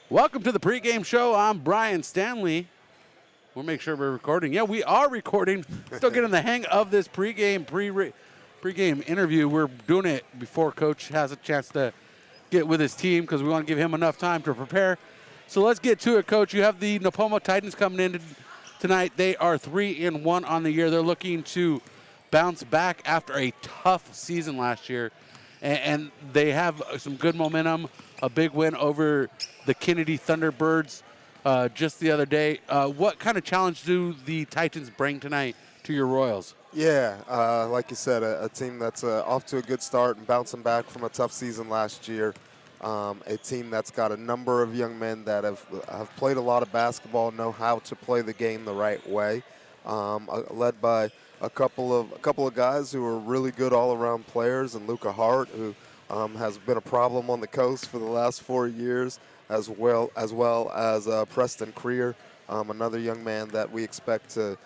Welcome to the pregame show. I'm Brian Stanley. We'll make sure we're recording. Yeah, we are recording. Still getting the hang of this pregame interview. We're doing it before Coach has a chance to get with his team because we want to give him enough time to prepare. So let's get to it, Coach. You have the Nipomo Titans coming in tonight. They are 3-1 on the year. They're looking to bounce back after a tough season last year. And they have some good momentum, a big win over the Kennedy Thunderbirds just the other day. What kind of challenge do the Titans bring tonight to your Royals? Yeah, like you said, a team that's off to a good start and bouncing back from a tough season last year. A team that's got a number of young men that have played a lot of basketball, know how to play the game the right way, led by a couple of guys who are really good all-around players, and Luca Hart, who has been a problem on the coast for the last 4 years, as well as Preston Creer, another young man that we expect to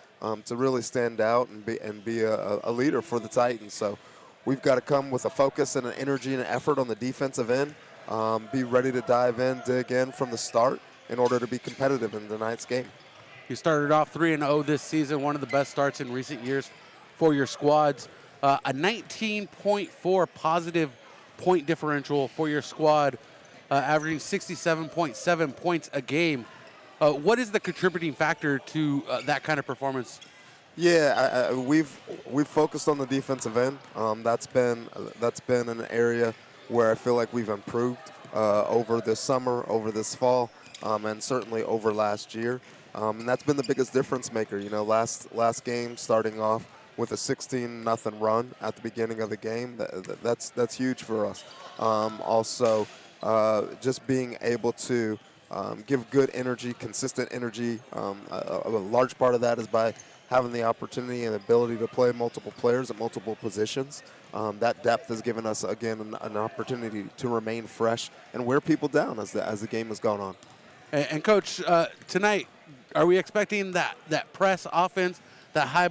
really stand out and be a leader for the Titans. So we've got to come with a focus and an energy and an effort on the defensive end, be ready to dive in, dig in from the start in order to be competitive in tonight's game. You started off 3-0 this season, one of the best starts in recent years for your squads. A 19.4 positive point differential for your squad, averaging 67.7 points a game. What is the contributing factor to that kind of performance? Yeah, we've focused on the defensive end. That's been an area where I feel like we've improved over this summer, over this fall, and certainly over last year. And that's been the biggest difference maker. You know, last game starting off with a 16-0 run at the beginning of the game. That's huge for us. Also, just being able to give good energy, consistent energy. A large part of that is by having the opportunity and ability to play multiple players at multiple positions. That depth has given us, again, an opportunity to remain fresh and wear people down as the game has gone on. And Coach, tonight, are we expecting that press offense, that high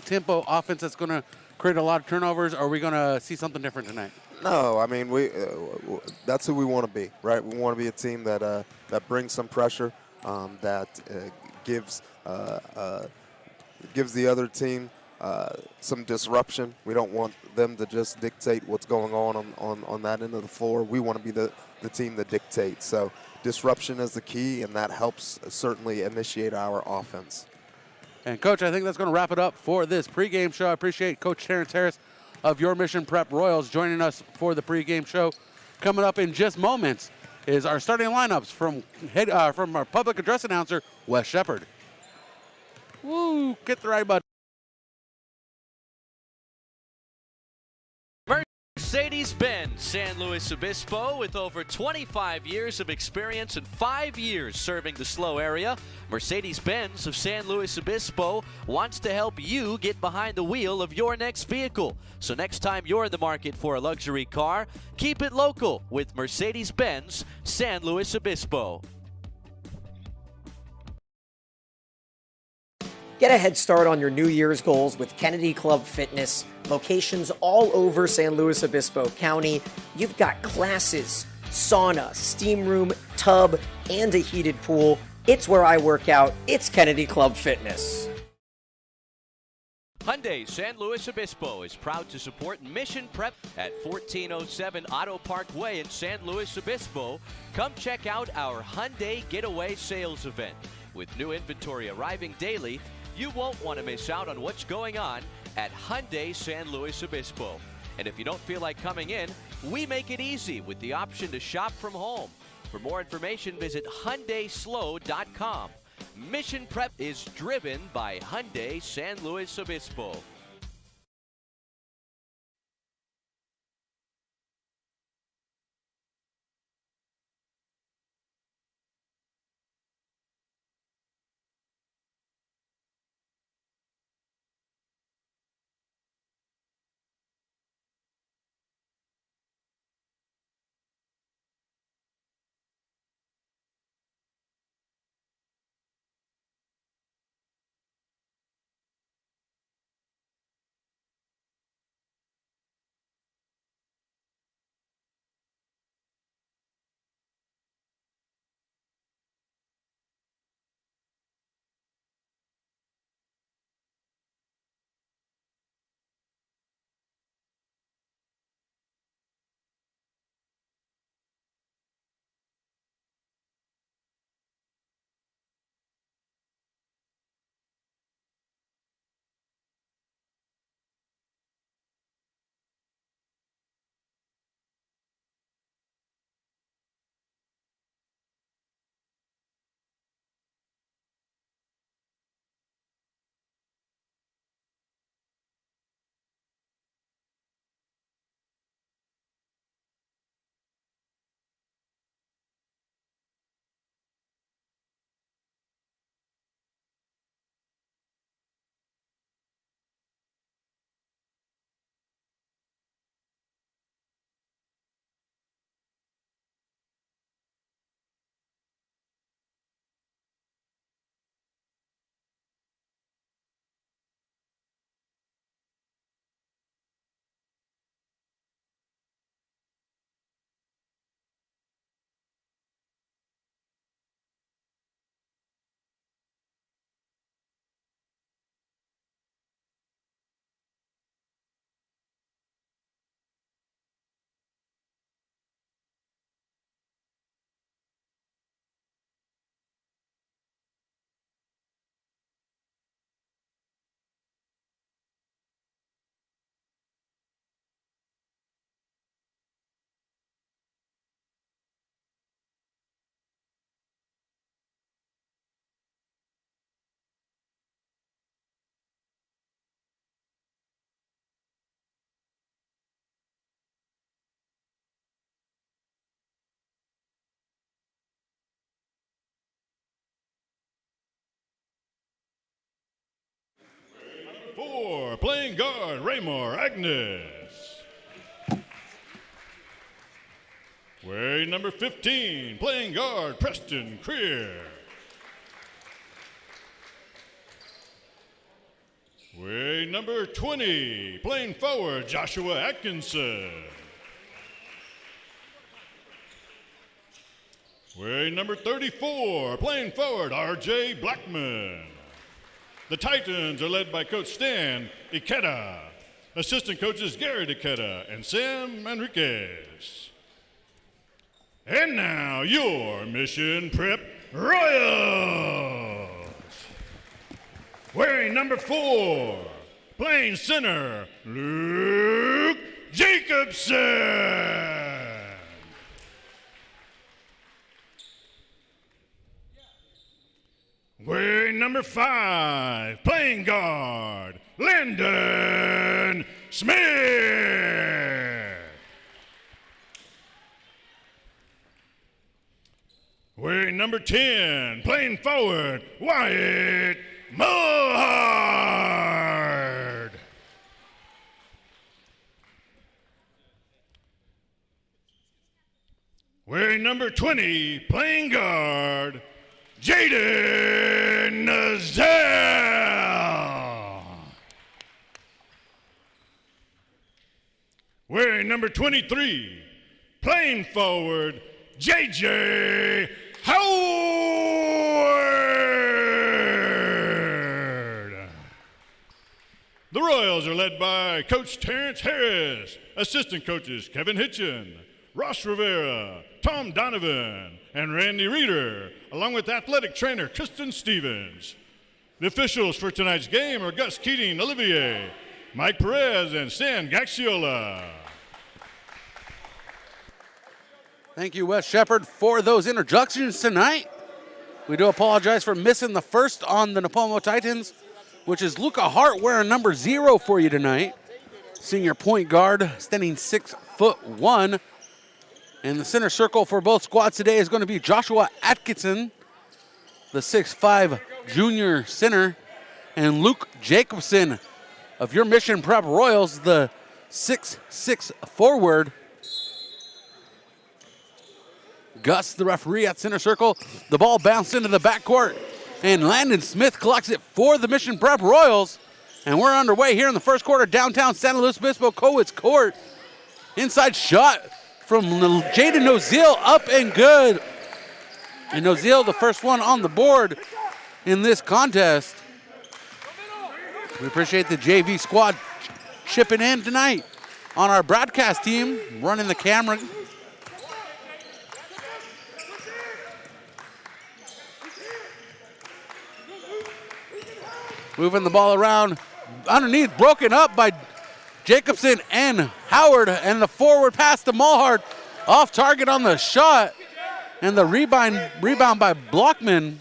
tempo offense that's going to create a lot of turnovers? Or are we going to see something different tonight? No, I mean that's who we want to be, right? We want to be a team that brings some pressure, that gives the other team some disruption. We don't want them to just dictate what's going on that end of the floor. We want to be the team that dictates. So disruption is the key, and that helps certainly initiate our offense. And, Coach, I think that's going to wrap it up for this pregame show. I appreciate Coach Terrence Harris of your Mission Prep Royals joining us for the pregame show. Coming up in just moments is our starting lineups from our public address announcer, Wes Shepard. Woo, get the right button. Mercedes-Benz San Luis Obispo, with over 25 years of experience and 5 years serving the SLO area. Mercedes-Benz of San Luis Obispo wants to help you get behind the wheel of your next vehicle. So next time you're in the market for a luxury car, keep it local with Mercedes-Benz San Luis Obispo. Get a head start on your New Year's goals with Kennedy Club Fitness. Locations all over San Luis Obispo County. You've got classes, sauna, steam room, tub, and a heated pool. It's where I work out. It's Kennedy Club Fitness. Hyundai San Luis Obispo is proud to support Mission Prep at 1407 Auto Park Way in San Luis Obispo. Come check out our Hyundai Getaway Sales event. With new inventory arriving daily, you won't want to miss out on what's going on at Hyundai San Luis Obispo. And if you don't feel like coming in, we make it easy with the option to shop from home. For more information, visit HyundaiSLO.com. Mission Prep is driven by Hyundai San Luis Obispo. playing guard, Raymore Agnes. Wearing number 15, playing guard, Preston Creer. Wearing number 20, playing forward, Joshua Atkinson. Wearing number 34, playing forward, R.J. Blackman. The Titans are led by Coach Stan Ikeda. Assistant coaches Gary Ikeda and Sam Enriquez. And now, your Mission Prep Royals. Wearing number 4, playing center, Luke Jacobson. Wearing number 5, playing guard, Landon Smith. Wearing number 10, playing forward, Wyatt Mohard. Wearing number 20, playing guard, Jaden Nazell. Wearing number 23, playing forward, JJ Howard. The Royals are led by Coach Terrence Harris, assistant coaches Kevin Hitchen, Ross Rivera, Tom Donovan, and Randy Reeder, along with athletic trainer Kristen Stevens. The officials for tonight's game are Gus Keating Olivier, Mike Perez, and Stan Gaxiola. Thank you, Wes Shepard, for those introductions tonight. We do apologize for missing the first on the Nipomo Titans, which is Luca Hart wearing number 0 for you tonight. Senior point guard, standing 6'1". And the center circle for both squads today is going to be Joshua Atkinson, the 6'5" junior center, and Luke Jacobson of your Mission Prep Royals, the 6'6" forward. Gus, the referee at center circle. The ball bounced into the backcourt, and Landon Smith collects it for the Mission Prep Royals. And we're underway here in the first quarter, downtown San Luis Obispo Coeds Court. Inside shot from Jaden Nozil, up and good. And Nozil, the first one on the board in this contest. We appreciate the JV squad chipping in tonight on our broadcast team, running the camera. Moving the ball around underneath, broken up by Jacobson and Howard, and the forward pass to Mulhard, off target on the shot, and the rebound by Blackman.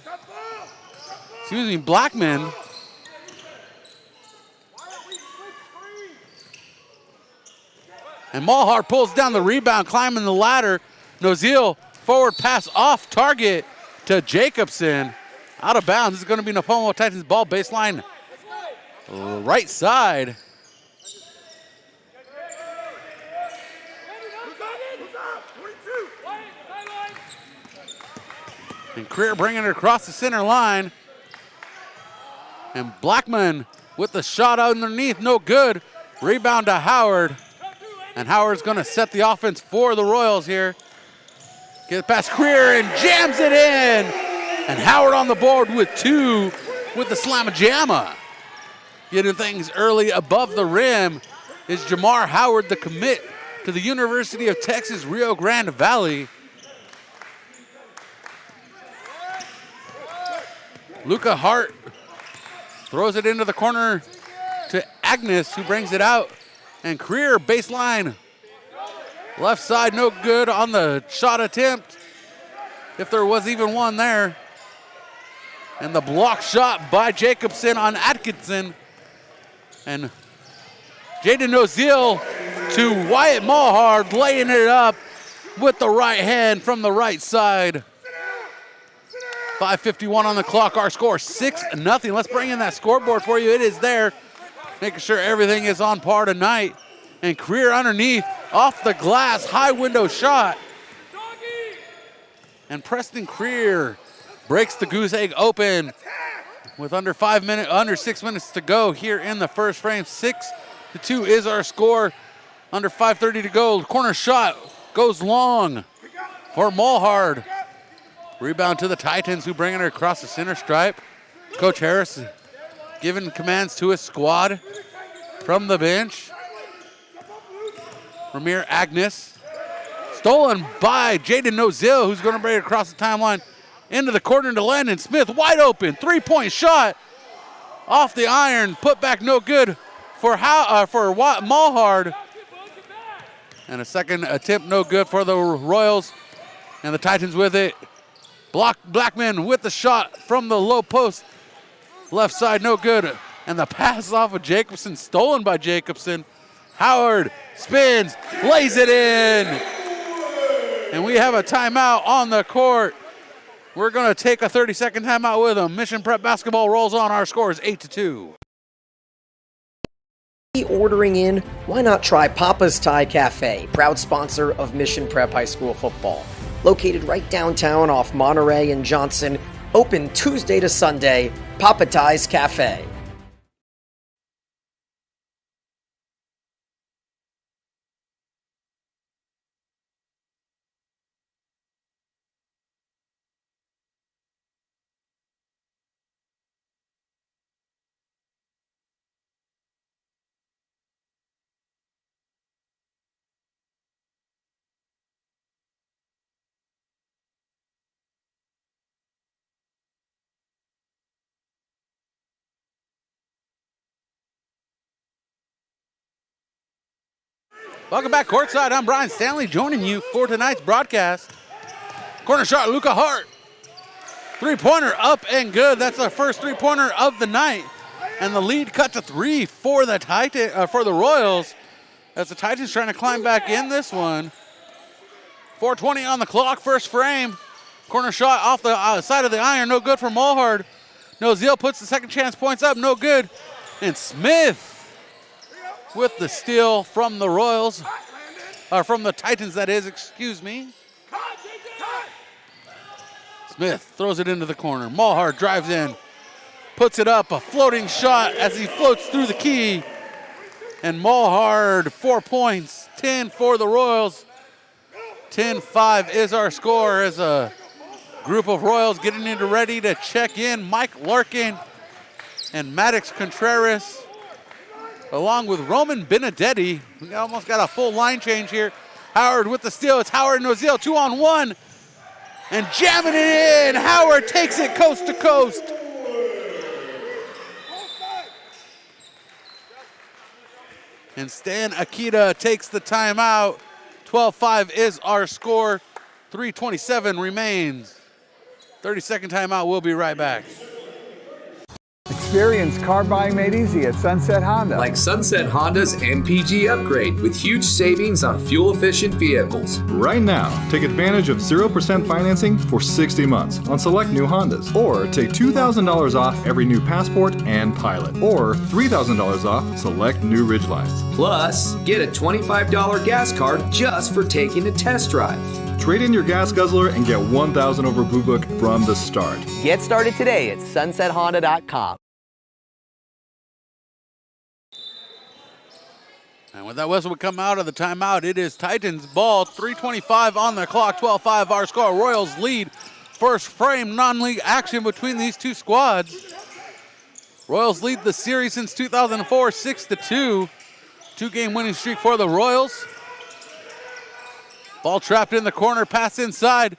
And Mulhard pulls down the rebound, climbing the ladder. Nozil, forward pass off target to Jacobson. Out of bounds. This is going to be Nipomo Titans ball, baseline right side. And Creer bringing it across the center line. And Blackman with the shot underneath, no good. Rebound to Howard. And Howard's going to set the offense for the Royals here. Get it past Creer and jams it in. And Howard on the board with 2 with the slamma-jamma. Getting things early above the rim is Jamar Howard, the commit to the University of Texas Rio Grande Valley. Luca Hart throws it into the corner to Agnes, who brings it out. And Creer, baseline. Left side, no good on the shot attempt, if there was even one there. And the block shot by Jacobson on Atkinson. And Jaden Nozil to Wyatt Mulhard, laying it up with the right hand from the right side. 5:51 on the clock. Our score 6-0. Let's bring in that scoreboard for you. It is there. making sure everything is on par tonight. And Creer underneath, off the glass, high window shot. And Preston Creer breaks the goose egg open with under 6 minutes to go here in the first frame. 6-2 is our score. Under 5:30 to go. Corner shot goes long for Mulhard. Rebound to the Titans, who bring it across the center stripe. Coach Harris giving commands to his squad from the bench. Ramir Agnes. Stolen by Jaden Nozil, who's going to bring it across the timeline into the corner to Landon Smith. Wide open, three-point shot off the iron. Put back no good for Mulhard. And a second attempt no good for the Royals. And the Titans with it. Blackman with the shot from the low post. Left side no good. And the pass off of Jacobson, stolen by Jacobson. Howard spins, lays it in. And we have a timeout on the court. We're going to take a 30-second timeout with them. Mission Prep basketball rolls on. Our score is 8-2. Ordering in, why not try Papa's Thai Cafe, proud sponsor of Mission Prep High School football. Located right downtown off Monterey and Johnson, open Tuesday to Sunday, Papa Thai's Cafe. Welcome back courtside. I'm Brian Stanley joining you for tonight's broadcast. Corner shot, Luca Hart. Three-pointer up and good. That's our first three-pointer of the night. And the lead cut to 3 for the Royals. As the Titans trying to climb back in this one. 4:20 on the clock, first frame. Corner shot off the side of the iron, no good for Mulhard. Nozil puts the second chance points up, no good. And Smith with the steal from the Royals, or from the Titans, that is, excuse me. Smith throws it into the corner. Mulhard drives in, puts it up, a floating shot as he floats through the key. And Mulhard, 4 points, 10 for the Royals. 10-5 is our score as a group of Royals getting ready to check in. Mike Larkin and Maddox Contreras, along with Roman Benedetti. We almost got a full line change here. Howard with the steal. It's Howard and Nozil, 2-on-1. And jamming it in. Howard takes it coast to coast. And Stan Akita takes the timeout. 12-5 is our score. 3:27 remains. 30-second timeout. We'll be right back. Experience car buying made easy at Sunset Honda. Like Sunset Honda's MPG upgrade with huge savings on fuel-efficient vehicles. Right now, take advantage of 0% financing for 60 months on select new Hondas. Or take $2,000 off every new Passport and Pilot. Or $3,000 off select new Ridgelines. Plus, get a $25 gas card just for taking a test drive. Trade in your gas guzzler and get 1,000 over Blue Book from the start. Get started today at sunsethonda.com. And when that whistle would come out of the timeout, it is Titans ball. 3:25 on the clock, 12-5 our score. Royals lead. First frame non-league action between these two squads. Royals lead the series since 2004, 6-2. Two-game winning streak for the Royals. Ball trapped in the corner, pass inside.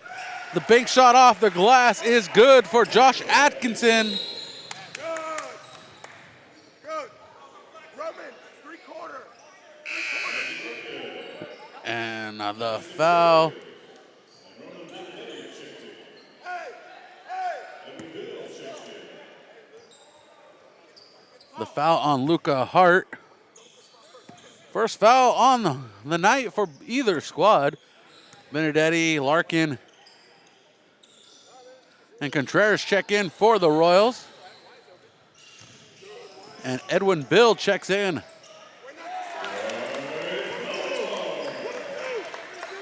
The bank shot off the glass is good for Josh Atkinson. And the foul. The foul on Luca Hart. First foul on the night for either squad. Benedetti, Larkin, and Contreras check in for the Royals. And Edwin Bill checks in.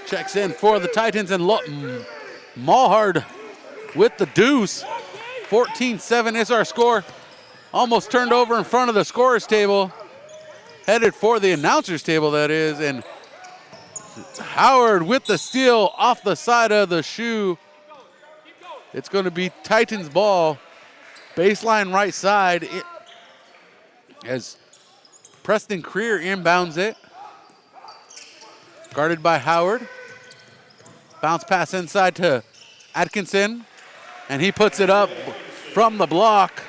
Checks in for the Titans, and Mulhard with the deuce. 14-7 is our score. Almost turned over in front of the scorer's table. Headed for the announcer's table, that is. And Howard with the steal off the side of the shoe. It's going to be Titans ball. Baseline right side. As Preston Creer inbounds it. Guarded by Howard. Bounce pass inside to Atkinson. And he puts it up from the block.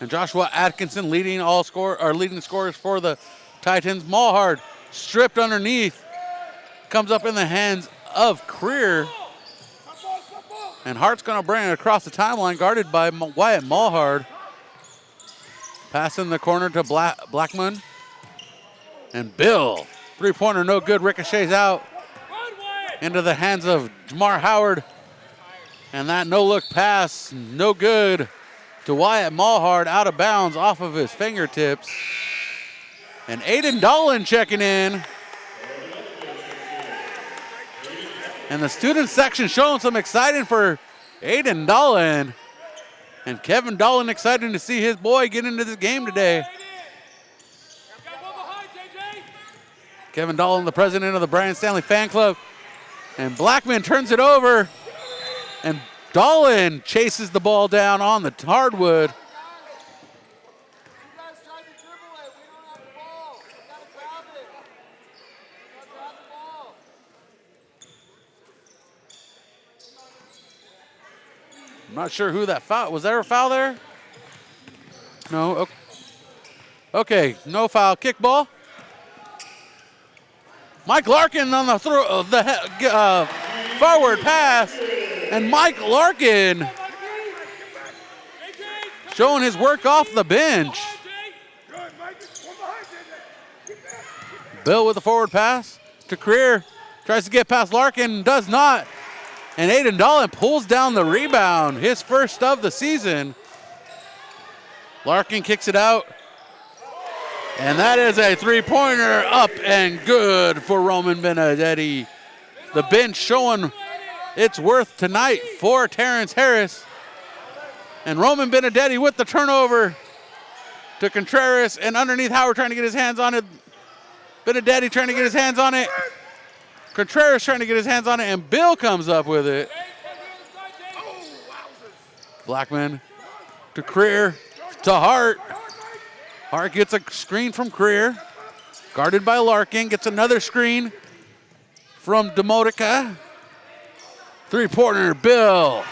And Joshua Atkinson leading leading scorers for the Titans. Mulhard stripped underneath. Comes up in the hands of Creer. And Hart's going to bring it across the timeline, guarded by Wyatt Mulhard. Pass in the corner to Blackman. And Bill, three-pointer no good, ricochets out into the hands of Jamar Howard. And that no-look pass, no good to Wyatt Mulhard, out of bounds off of his fingertips. And Aiden Dolan checking in. And the student section showing some excitement for Aiden Dolan. And Kevin Dolan excited to see his boy get into this game today. Kevin Dolan, the president of the Brian Stanley fan club. And Blackman turns it over. And Dolan chases the ball down on the hardwood. I'm not sure who that foul. Was there a foul there? No. Okay, no foul. Kickball. Mike Larkin on the forward pass. And Mike Larkin showing his work off the bench. Bill with the forward pass to Creer. Tries to get past Larkin, does not. And Aiden Dolan pulls down the rebound, his first of the season. Larkin kicks it out. And that is a three-pointer up and good for Roman Benedetti. The bench showing its worth tonight for Terrence Harris. And Roman Benedetti with the turnover to Contreras, and underneath Howard trying to get his hands on it. Benedetti trying to get his hands on it. Contreras trying to get his hands on it, and Bill comes up with it. Blackman to Creer, to Hart. Hart gets a screen from Creer. Guarded by Larkin, gets another screen from Demotica. Three-pointer, Bill.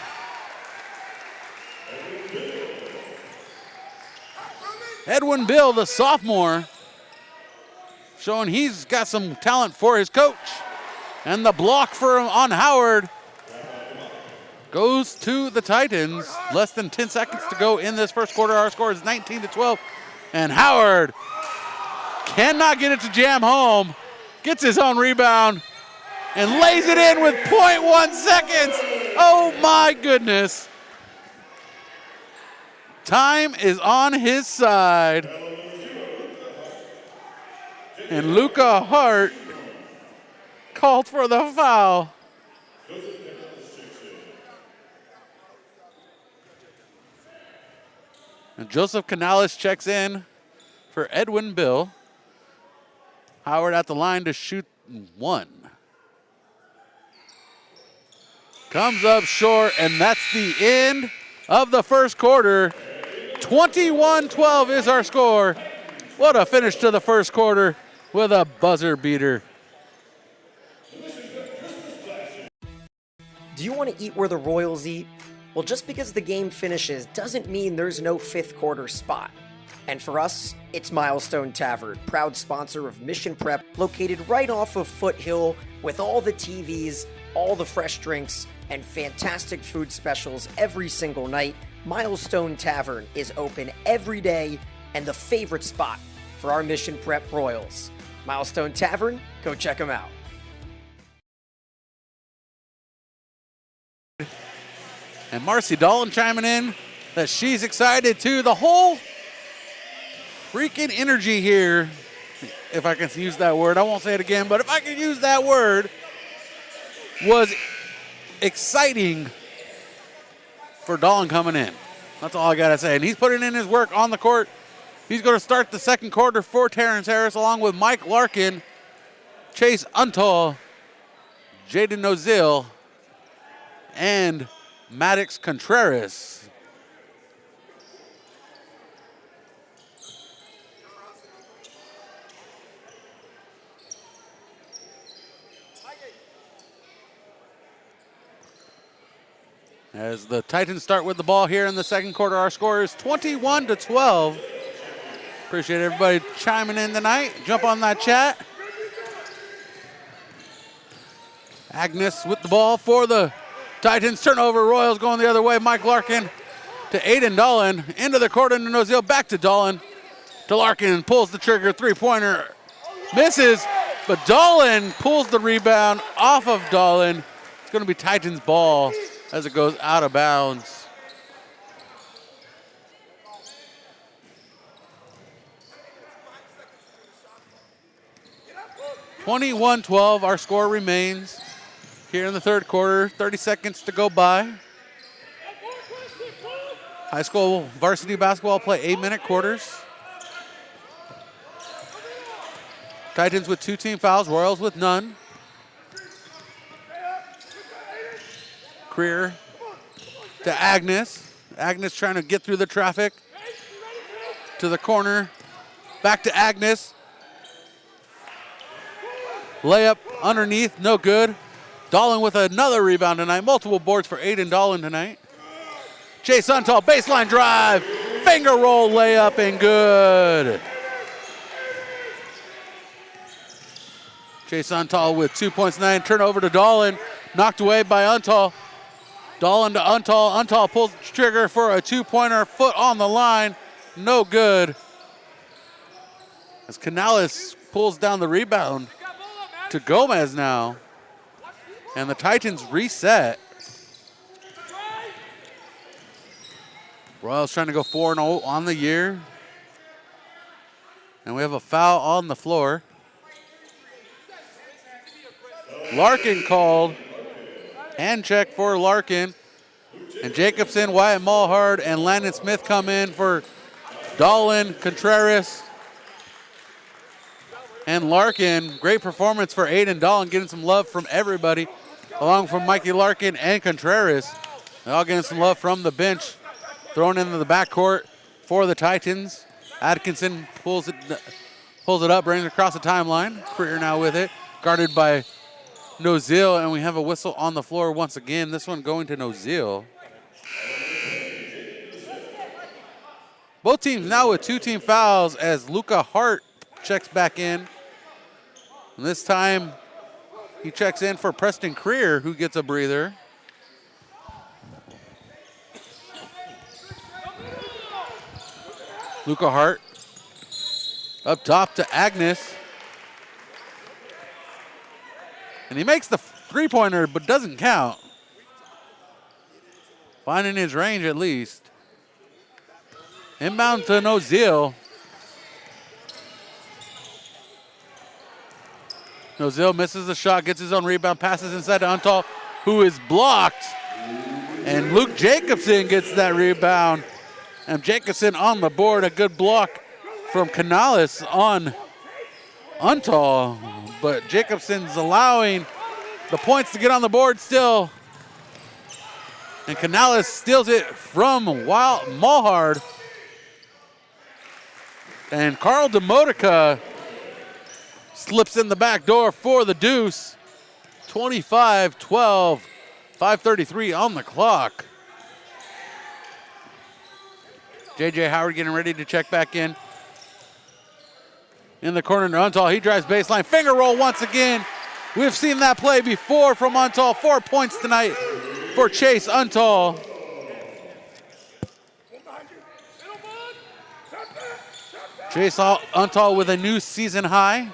Edwin Bill, the sophomore, showing he's got some talent for his coach. And the block on Howard goes to the Titans. Less than 10 seconds to go in this first quarter. Our score is 19-12. And Howard cannot get it to jam home. Gets his own rebound and lays it in with 0.1 seconds. Oh my goodness. Time is on his side. And Luca Hart called for the foul. And Joseph Canales checks in for Edwin Bill. Howard at the line to shoot one. Comes up short, and that's the end of the first quarter. 21-12 is our score. What a finish to the first quarter with a buzzer beater. Do you want to eat where the Royals eat? Well, just because the game finishes doesn't mean there's no fifth quarter spot. And for us, it's Milestone Tavern, proud sponsor of Mission Prep, located right off of Foothill, with all the TVs, all the fresh drinks, and fantastic food specials every single night. Milestone Tavern is open every day and the favorite spot for our Mission Prep Royals. Milestone Tavern, go check them out. And Marcy Dolan chiming in that she's excited too. The whole freaking energy here, if I can use that word, I won't say it again, but if I can use that word, was exciting for Dolan coming in. That's all I got to say. And he's putting in his work on the court. He's going to start the second quarter for Terrence Harris along with Mike Larkin, Chase Untall, Jaden Nozil, and Maddox Contreras. As the Titans start with the ball here in the second quarter, our score is 21-12. Appreciate everybody chiming in tonight. Jump on that chat. Agnes with the ball for the Titans. Turnover, Royals going the other way. Mike Larkin to Aiden Dolan. Into the court, into Nozil, back to Dolan. To Larkin, pulls the trigger, three-pointer. Misses, but Dolan pulls the rebound off of Dolan. It's going to be Titans ball as it goes out of bounds. (21-12), our score remains here in the third quarter. 30 seconds to go by. High school varsity basketball play 8-minute quarters. Titans with 2 team fouls, Royals with none. Creer to Agnes. Agnes trying to get through the traffic. To the corner. Back to Agnes. Layup underneath, no good. Dolan with another rebound tonight. Multiple boards for Aiden Dolan tonight. Chase Untall, baseline drive. Finger roll layup and good. Chase Untall with 2 points, 9. Turnover to Dolan. Knocked away by Untall. Dolan to Untall. Untall pulls the trigger for a 2-pointer. Foot on the line. No good. As Canales pulls down the rebound to Gomez now. And the Titans reset. Royals trying to go 4-0 on the year. And we have a foul on the floor. Larkin called. Hand check for Larkin. And Jacobson, Wyatt Mulhard, and Landon Smith come in for Dolan, Contreras, and Larkin. Great performance for Aiden Dolan, getting some love from everybody, along from Mikey Larkin and Contreras. They're all getting some love from the bench. Thrown into the backcourt for the Titans. Atkinson pulls it up, brings it across the timeline. Creer now with it, guarded by Nozil, and we have a whistle on the floor once again. This one going to Nozil. Both teams now with 2 team fouls as Luca Hart checks back in. And this time he checks in for Preston Creer, who gets a breather. Luca Hart up top to Agnes. And he makes the three-pointer, but doesn't count. Finding his range at least. Inbound to Nozil. Nozil misses the shot, gets his own rebound, passes inside to Untall, who is blocked. And Luke Jacobson gets that rebound. And Jacobson on the board, a good block from Canales on Untall. But Jacobson's allowing the points to get on the board still. And Canales steals it from Mulhard. And Carl Demodica slips in the back door for the deuce. 25-12, 5:33 on the clock. J.J. Howard getting ready to check back in. In the corner to Untall, he drives baseline. Finger roll once again. We've seen that play before from Untall. 4 points tonight for Chase Untall. Chase Untall with a new season high.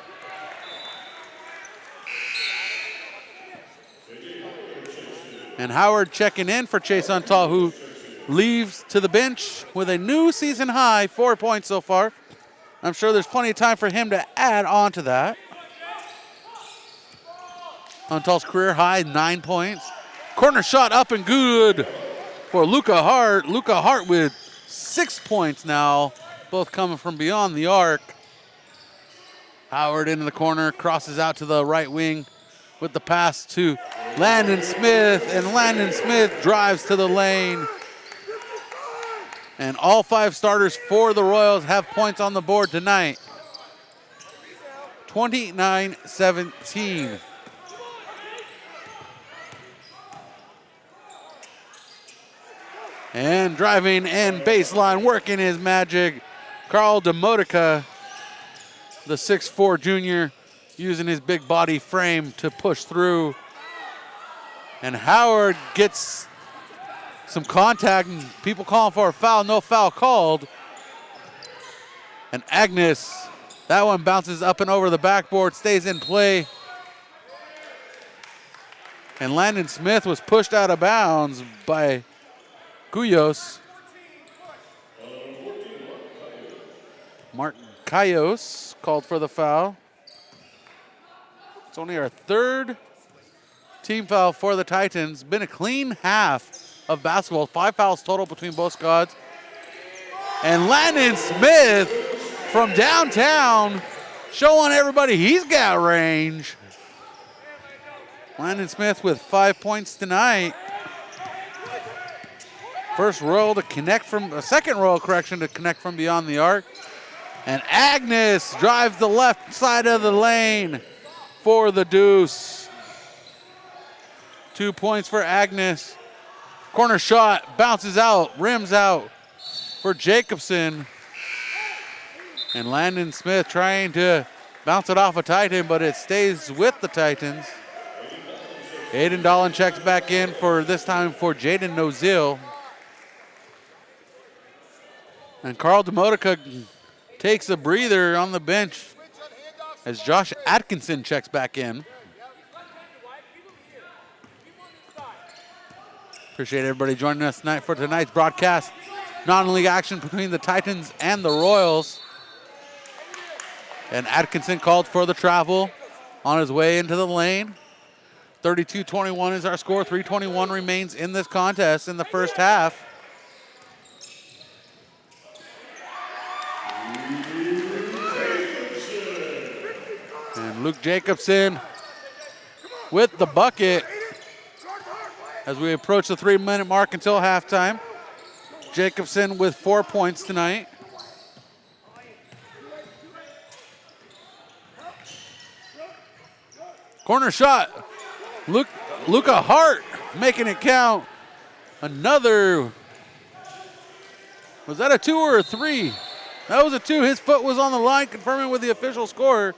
And Howard checking in for Chase Untall, who leaves to the bench with a new season high, 4 points so far. I'm sure there's plenty of time for him to add on to that. Huntall's career high, 9 points. Corner shot up and good for Luca Hart. Luca Hart with 6 points now, both coming from beyond the arc. Howard into the corner, crosses out to the right wing with the pass to Landon Smith, and Landon Smith drives to the lane. And all 5 starters for the Royals have points on the board tonight. 29-17. And driving and baseline, working his magic. Carl Demodica, the 6'4" junior, using his big body frame to push through. And Howard gets some contact, and people calling for a foul, no foul called. And Agnes, that one bounces up and over the backboard, stays in play. And Landon Smith was pushed out of bounds by Guyos. Mark Cayos called for the foul. It's only our 3rd team foul for the Titans. Been a clean half of basketball. 5 fouls total between both squads. And Landon Smith from downtown showing everybody he's got range. Landon Smith with 5 points tonight. First Royal to connect from, a second Royal correction to connect from beyond the arc. And Agnes drives the left side of the lane for the deuce. 2 points for Agnes. Corner shot, bounces out, rims out for Jacobson. And Landon Smith trying to bounce it off a Titan, but it stays with the Titans. Aiden Dolan checks back in for this time for Jaden Nozil. And Carl Demodica takes a breather on the bench as Josh Atkinson checks back in. Appreciate everybody joining us tonight for tonight's broadcast. Non-league action between the Titans and the Royals. And Atkinson called for the travel on his way into the lane. 32-21 is our score. 3:21 remains in this contest in the first half. And Luke Jacobson with the bucket as we approach the 3-minute mark until halftime. Jacobson with 4 points tonight. Corner shot. Luca Hart making it count. Another. Was that a 2 or a 3? That was a 2. His foot was on the line, confirming with the official score.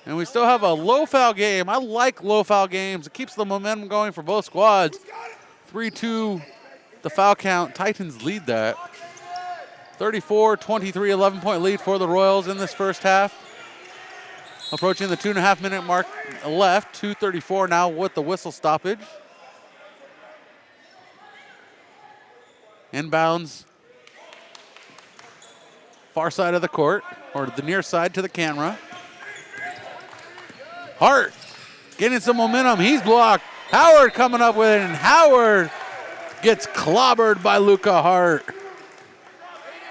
And we still have a low foul game. I like low foul games. It keeps the momentum going for both squads. 3-2, the foul count. Titans lead that. 34-23, 11-point lead for the Royals in this first half. Approaching the 2.5-minute mark left. 2:34 now with the whistle stoppage. Inbounds. Far side of the court, or the near side to the camera. Hart getting some momentum. He's blocked. Howard coming up with it, and Howard gets clobbered by Luca Hart.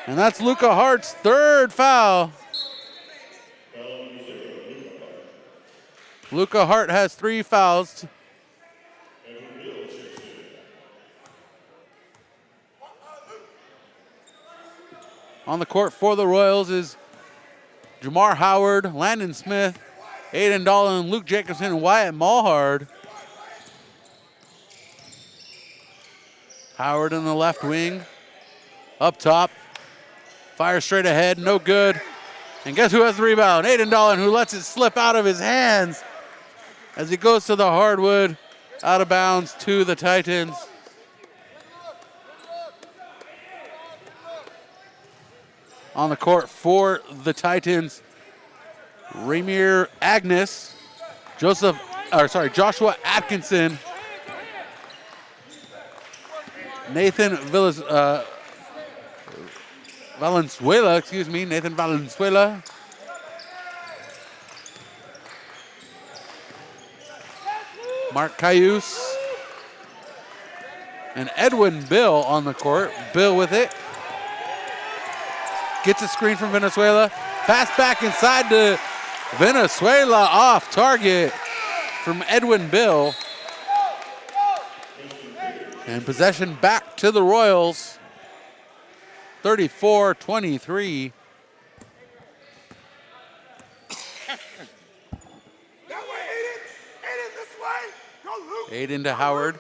And that's Luca Hart's 3rd foul. Luca Hart has 3 fouls. On the court for the Royals is Jamar Howard, Landon Smith, Aiden Dolan, Luke Jacobson, and Wyatt Mulhard. Howard in the left wing. Up top. Fire straight ahead, no good. And guess who has the rebound? Aiden Dolan, who lets it slip out of his hands as he goes to the hardwood, out of bounds to the Titans. On the court for the Titans, Ramir Agnes, Joshua Atkinson, Nathan Valenzuela, excuse me, Nathan Valenzuela. Mark Cayuse. And Edwin Bill on the court. Bill with it. Gets a screen from Venezuela. Pass back inside to Venezuela, off target from Edwin Bill. And possession back to the Royals. 34-23. Aiden to Howard.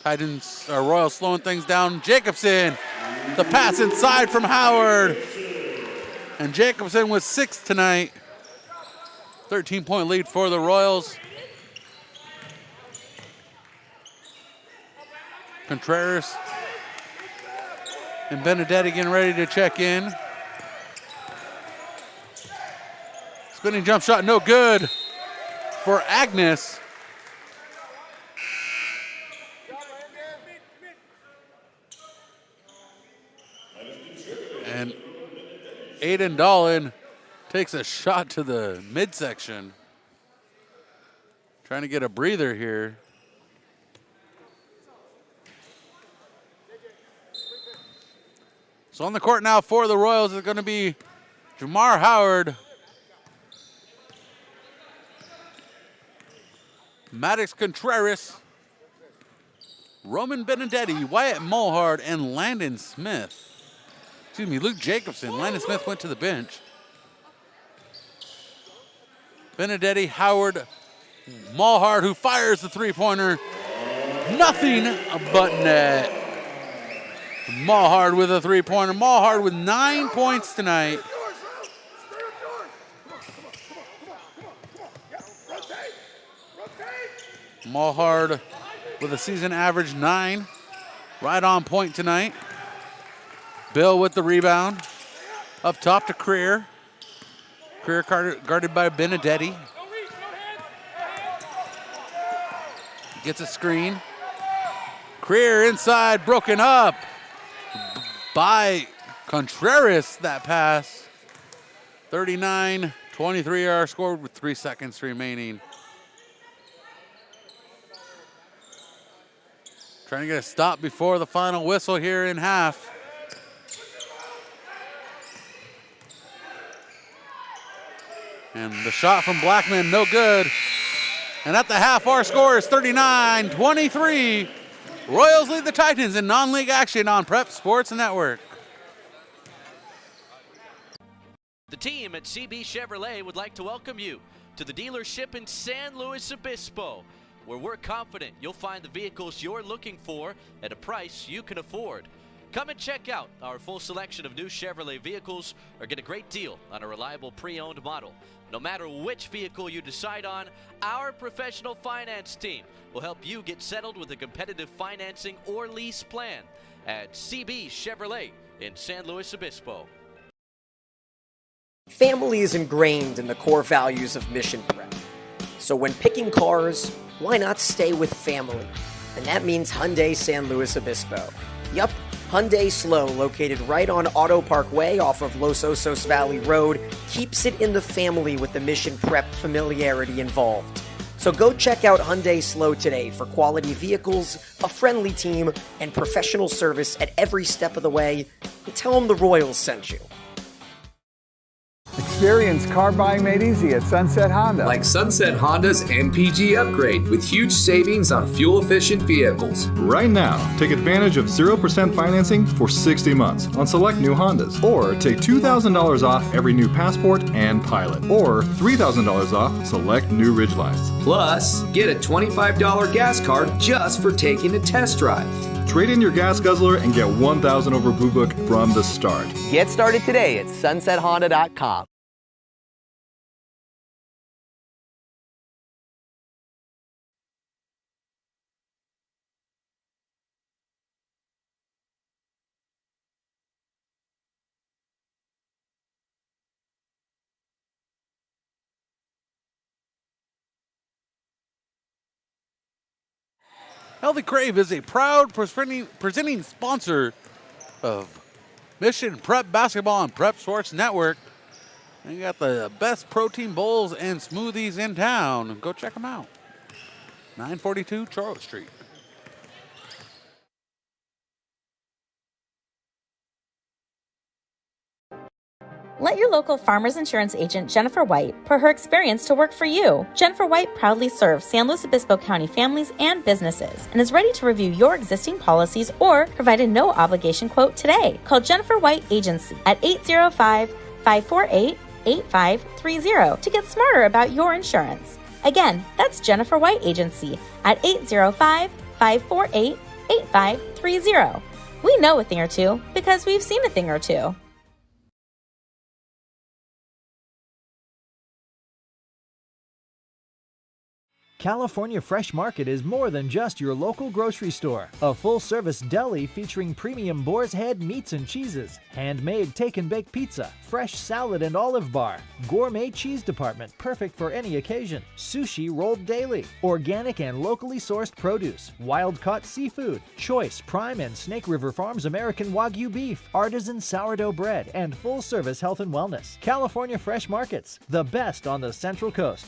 Titans, Royals slowing things down. Jacobson, the pass inside from Howard. And Jacobson with 6 tonight. 13-point lead for the Royals. Contreras and Benedetti getting ready to check in. Spinning jump shot, no good for Agnes. And Aiden Dolan takes a shot to the midsection. Trying to get a breather here. So on the court now for the Royals is going to be Jamar Howard, Maddox Contreras, Roman Benedetti, Wyatt Mulhard, and Landon Smith. Excuse me, Luke Jacobson. Landon Smith went to the bench. Benedetti, Howard, Mulhard, who fires the three-pointer. Nothing but net. Mulhard with a three-pointer. Mulhard with 9 points tonight. Mulhard with a season average 9. Right on point tonight. Bill with the rebound. Up top to Creer. Creer guarded by Benedetti. Gets a screen. Creer inside, broken up by Contreras, that pass. 39-23 our score with 3 seconds remaining. Trying to get a stop before the final whistle here in half. And the shot from Blackman, no good. And at the half, our score is 39-23. Royals lead the Titans in non-league action on Prep Sports Network. The team at CB Chevrolet would like to welcome you to the dealership in San Luis Obispo, where we're confident you'll find the vehicles you're looking for at a price you can afford. Come and check out our full selection of new Chevrolet vehicles or get a great deal on a reliable pre-owned model. No matter which vehicle you decide on, our professional finance team will help you get settled with a competitive financing or lease plan at CB Chevrolet in San Luis Obispo. Family is ingrained in the core values of Mission Prep. So when picking cars, why not stay with family? And that means Hyundai San Luis Obispo. Yup, Hyundai Slow, located right on Auto Park Way off of Los Osos Valley Road, keeps it in the family with the Mission Prep familiarity involved. So go check out Hyundai Slow today for quality vehicles, a friendly team, and professional service at every step of the way. And tell them the Royals sent you. Experience car buying made easy at Sunset Honda. Like Sunset Honda's MPG upgrade with huge savings on fuel-efficient vehicles. Right now, take advantage of 0% financing for 60 months on select new Hondas. Or take $2,000 off every new Passport and Pilot. Or $3,000 off select new Ridgelines. Plus, get a $25 gas card just for taking a test drive. Trade in your gas guzzler and get 1,000 over Blue Book from the start. Get started today at sunsethonda.com. Healthy Crave is a proud presenting sponsor of Mission Prep Basketball and Prep Sports Network. They got the best protein bowls and smoothies in town. Go check them out. 942 Charles Street. Let your local Farmers Insurance agent, Jennifer White, put her experience to work for you. Jennifer White proudly serves San Luis Obispo County families and businesses and is ready to review your existing policies or provide a no-obligation quote today. Call Jennifer White Agency at 805-548-8530 to get smarter about your insurance. Again, that's Jennifer White Agency at 805-548-8530. We know a thing or two because we've seen a thing or two. California Fresh Market is more than just your local grocery store. A full-service deli featuring premium boar's head meats and cheeses, handmade take-and-bake pizza, fresh salad and olive bar, gourmet cheese department perfect for any occasion, sushi rolled daily, organic and locally sourced produce, wild-caught seafood, choice Prime and Snake River Farms American Wagyu beef, artisan sourdough bread, and full-service health and wellness. California Fresh Markets, the best on the Central Coast.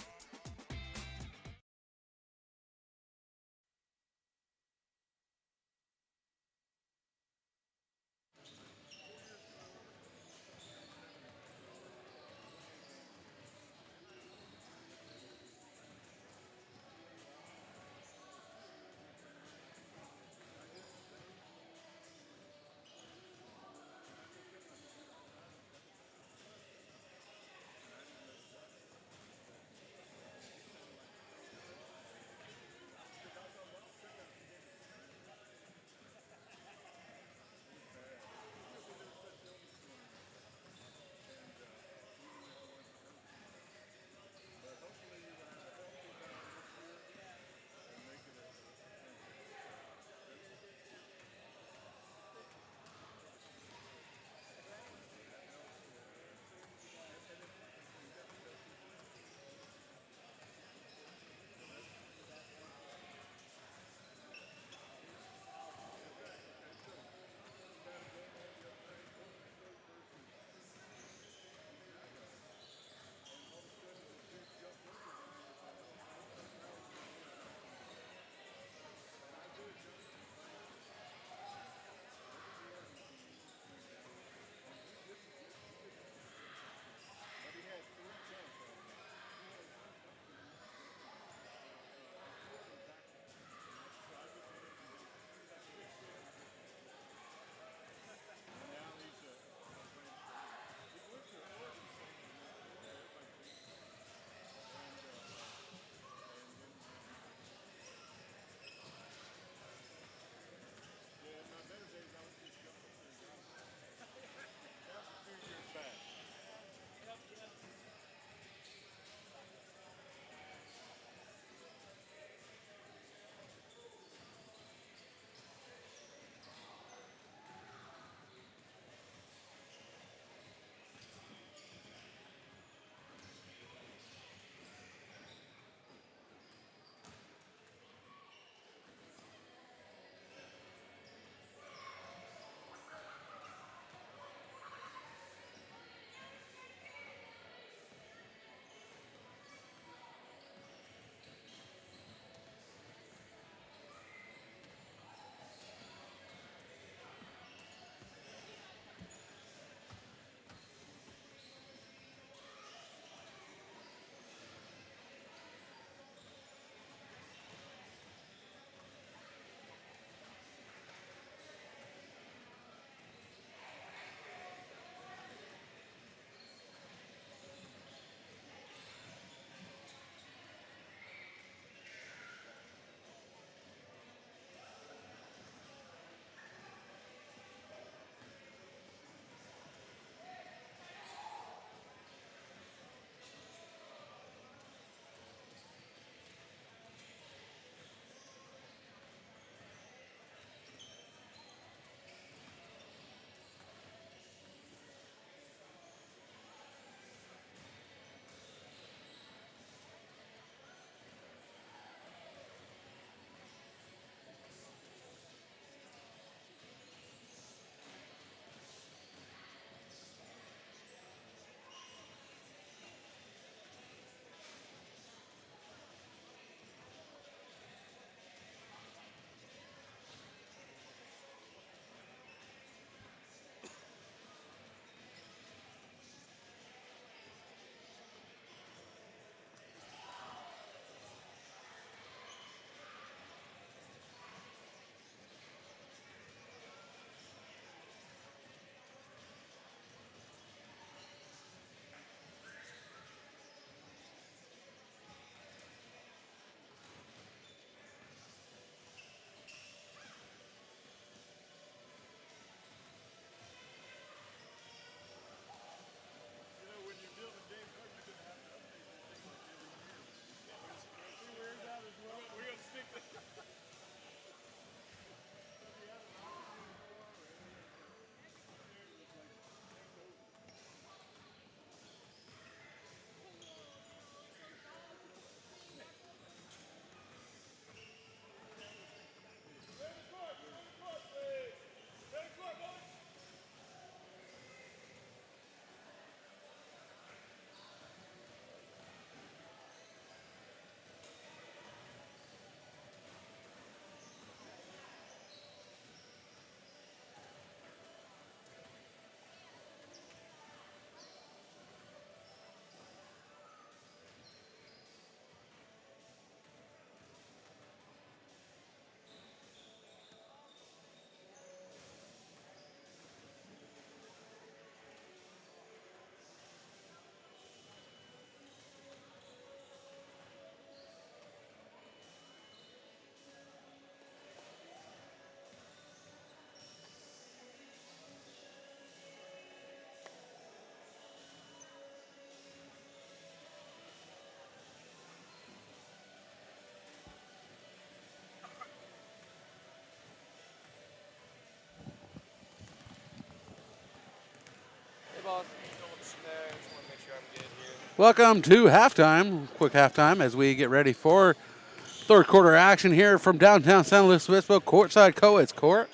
Welcome to halftime, quick halftime as we get ready for third quarter action here from downtown San Luis Obispo, courtside co-eds court.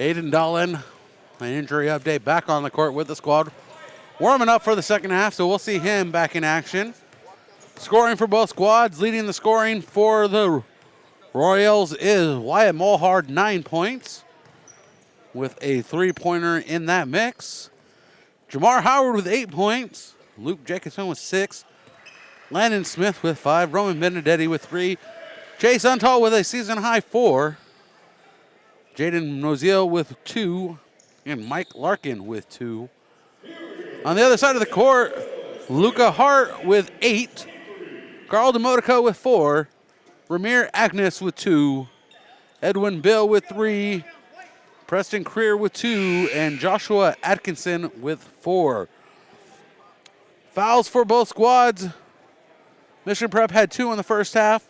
Aiden Dolan, an injury update, back on the court with the squad. Warming up for the second half, so we'll see him back in action. Scoring for both squads, leading the scoring for the Royals is Wyatt Mulhard, 9 points, with a three-pointer in that mix. Jamar Howard with 8 points. Luke Jacobson with 6. Landon Smith with 5. Roman Benedetti with 3. Chase Untall with a season-high 4. Jaden Noziel with 2. And Mike Larkin with 2. On the other side of the court, Luca Hart with 8. Carl DeModico with 4. Ramir Agnes with 2. Edwin Bill with 3. Preston Creer with 2, and Joshua Atkinson with 4. Fouls for both squads. Mission Prep had 2 in the first half.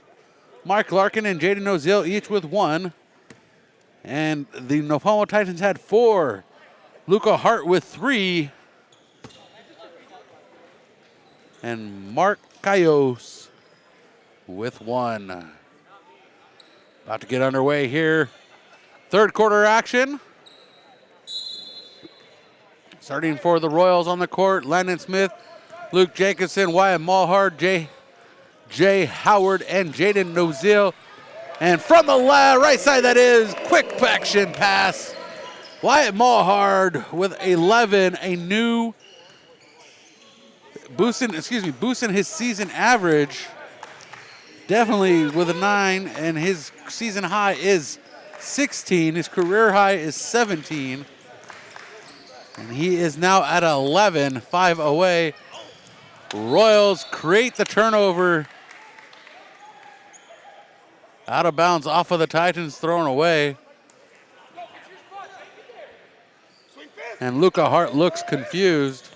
Mike Larkin and Jaden Noziel each with 1. And the Nipomo Titans had 4. Luca Hart with 3. And Mark Cayos with 1. About to get underway here. Third quarter action. Starting for the Royals on the court, Landon Smith, Luke Jacobson, Wyatt Mulhard, Jay Howard, and Jaden Noziel. And from the right side, that is quick action pass. Wyatt Mulhard with 11, a new boosting his season average. Definitely with a 9, and his season high is 16. His career high is 17. And he is now at 11, 5 away. Royals create the turnover. Out of bounds off of the Titans, thrown away. And Luca Hart looks confused.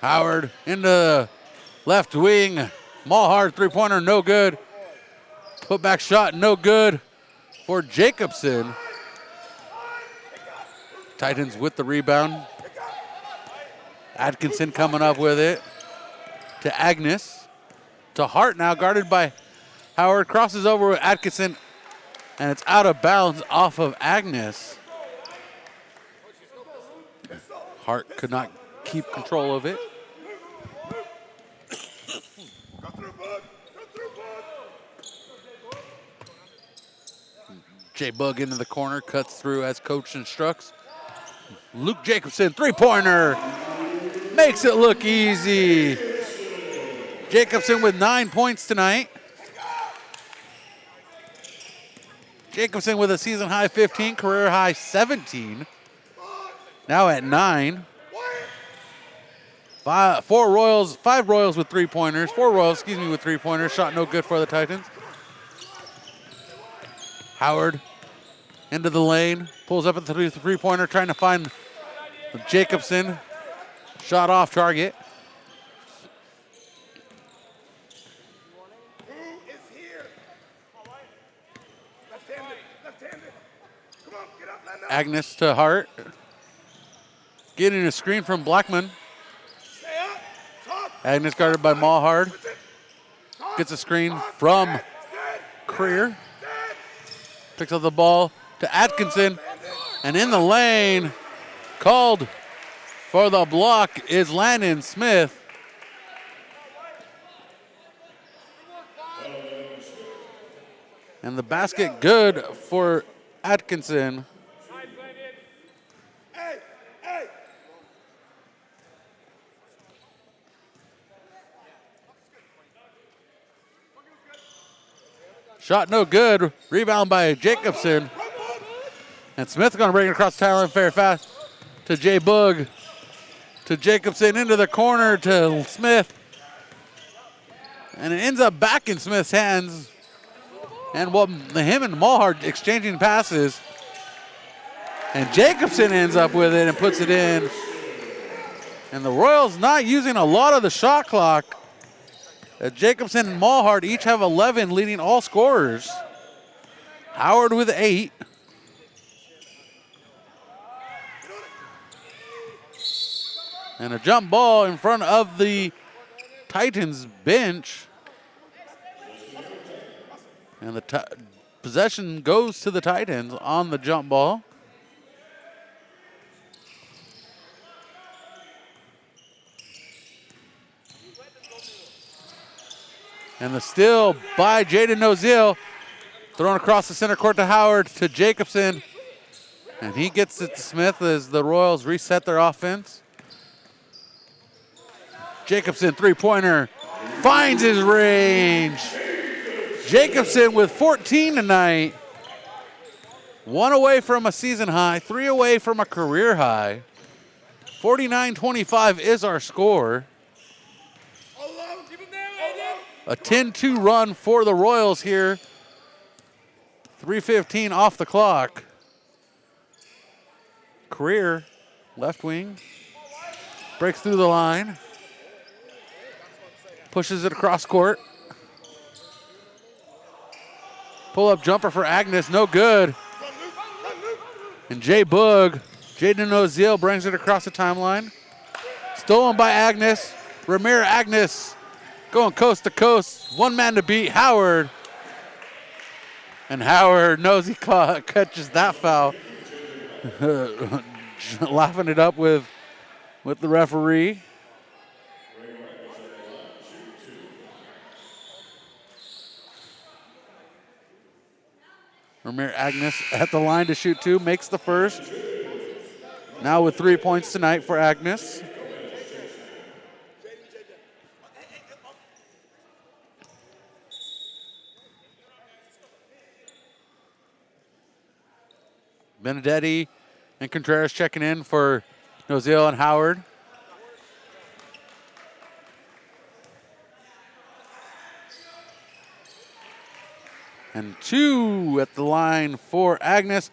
Howard into left wing. Mulhard, three-pointer, no good. Put back shot, no good for Jacobson. Titans with the rebound. Atkinson coming up with it to Agnes. To Hart now, guarded by Howard. Crosses over with Atkinson, and it's out of bounds off of Agnes. Hart could not keep control of it. Jay Bug into the corner, cuts through as coach instructs. Luke Jacobson, three-pointer, makes it look easy. Jacobson with 9 points tonight. Jacobson with a season high 15, career high 17. Now at 9. Five Royals with three-pointers. 4 Royals, with three-pointers. Shot no good for the Titans. Howard into the lane, pulls up at the three-pointer, trying to find Jacobson. Shot off target. Agnes to Hart. Getting a screen from Blackman. Agnes guarded by Mulhard. Gets a screen from Creer. Picks up the ball to Atkinson. And in the lane, called for the block is Landon Smith. And the basket good for Atkinson. Shot no good. Rebound by Jacobson. And Smith going to bring it across the timeline fair fast to Jay Boog. To Jacobson into the corner to Smith. And it ends up back in Smith's hands. And him and Mulhard exchanging passes. And Jacobson ends up with it and puts it in. And the Royals not using a lot of the shot clock. Jacobson and Mulhard each have 11, leading all scorers. Howard with 8. And a jump ball in front of the Titans bench. And the possession goes to the Titans on the jump ball. And the steal by Jaden Noziel. Thrown across the center court to Howard to Jacobson. And he gets it to Smith as the Royals reset their offense. Jacobson, three-pointer, finds his range. Jacobson with 14 tonight. 1 away from a season high, 3 away from a career high. 49-25 is our score. A 10-2 run for the Royals here. 3:15 off the clock. Career, left wing, breaks through the line. Pushes it across court. Pull-up jumper for Agnes, no good. And Jaden Noziel brings it across the timeline. Stolen by Agnes. Ramir Agnes going coast to coast. One man to beat, Howard. And Howard knows he catches that foul. Laughing it up with the referee. Ramir Agnes at the line to shoot 2, makes the first. Now with 3 points tonight for Agnes. Benedetti and Contreras checking in for Noziel and Howard. And 2 at the line for Agnes.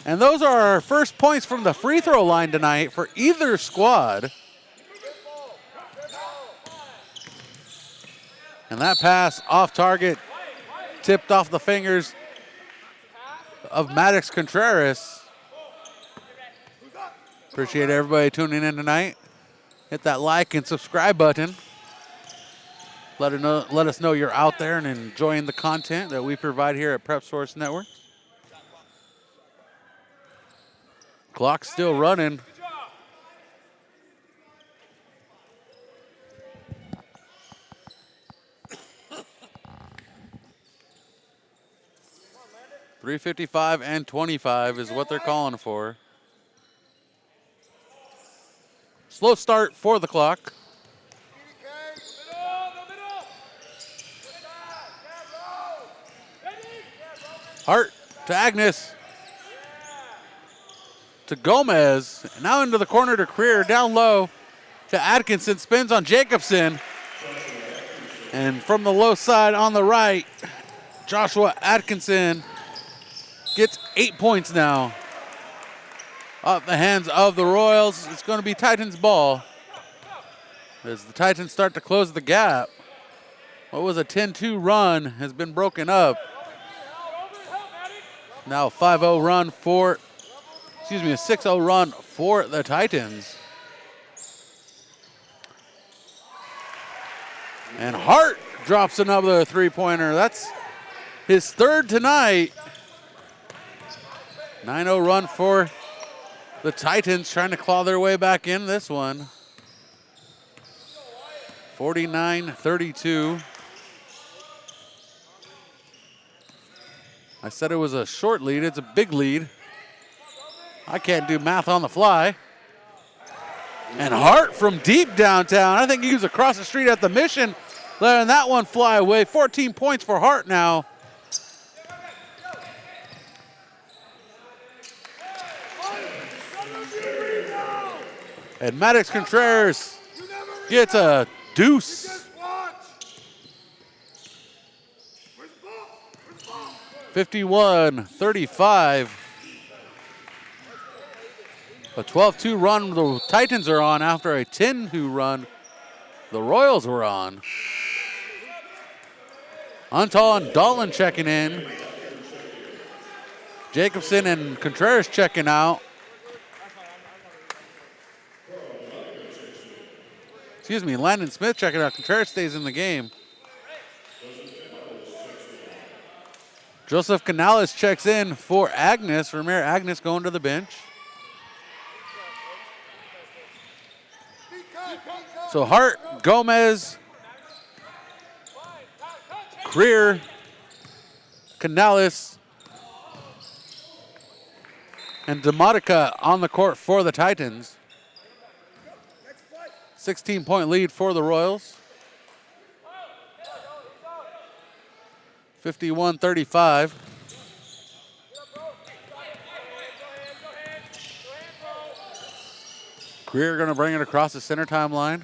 And those are our first points from the free throw line tonight for either squad. And that pass off target, tipped off the fingers of Maddox Contreras. Appreciate everybody tuning in tonight. Hit that like and subscribe button. Let us know you're out there and enjoying the content that we provide here at Prep Source Network. Clock's still running. .355 and 25 is what they're calling for. Slow start for the clock. Hart to Agnes. To Gomez. Now into the corner to Creer. Down low to Atkinson. Spins on Jacobson. And from the low side on the right, Joshua Atkinson gets 8 points now. Off the hands of the Royals. It's going to be Titans ball. As the Titans start to close the gap. What was a 10-2 run has been broken up. Now a 5-0 run for, a 6-0 run for the Titans. And Hart drops another three-pointer. That's his third tonight. 9-0 run for the Titans, trying to claw their way back in this one. 49-32. I said it was a short lead. It's a big lead. I can't do math on the fly. And Hart from deep downtown. I think he was across the street at the Mission, letting that one fly away. 14 points for Hart now. And Maddox Contreras gets a deuce. 51-35. A 12-2 run the Titans are on after a 10-2 run the Royals were on. Untal and Dolan checking in. Jacobson and Contreras checking out. Excuse me, Landon Smith checking out. Contreras stays in the game. Joseph Canales checks in for Agnes. Ramir Agnes going to the bench. So Hart, Gomez, Greer, Canales, and Demotica on the court for the Titans. 16-point lead for the Royals. 51-35. Greer going to bring it across the center timeline.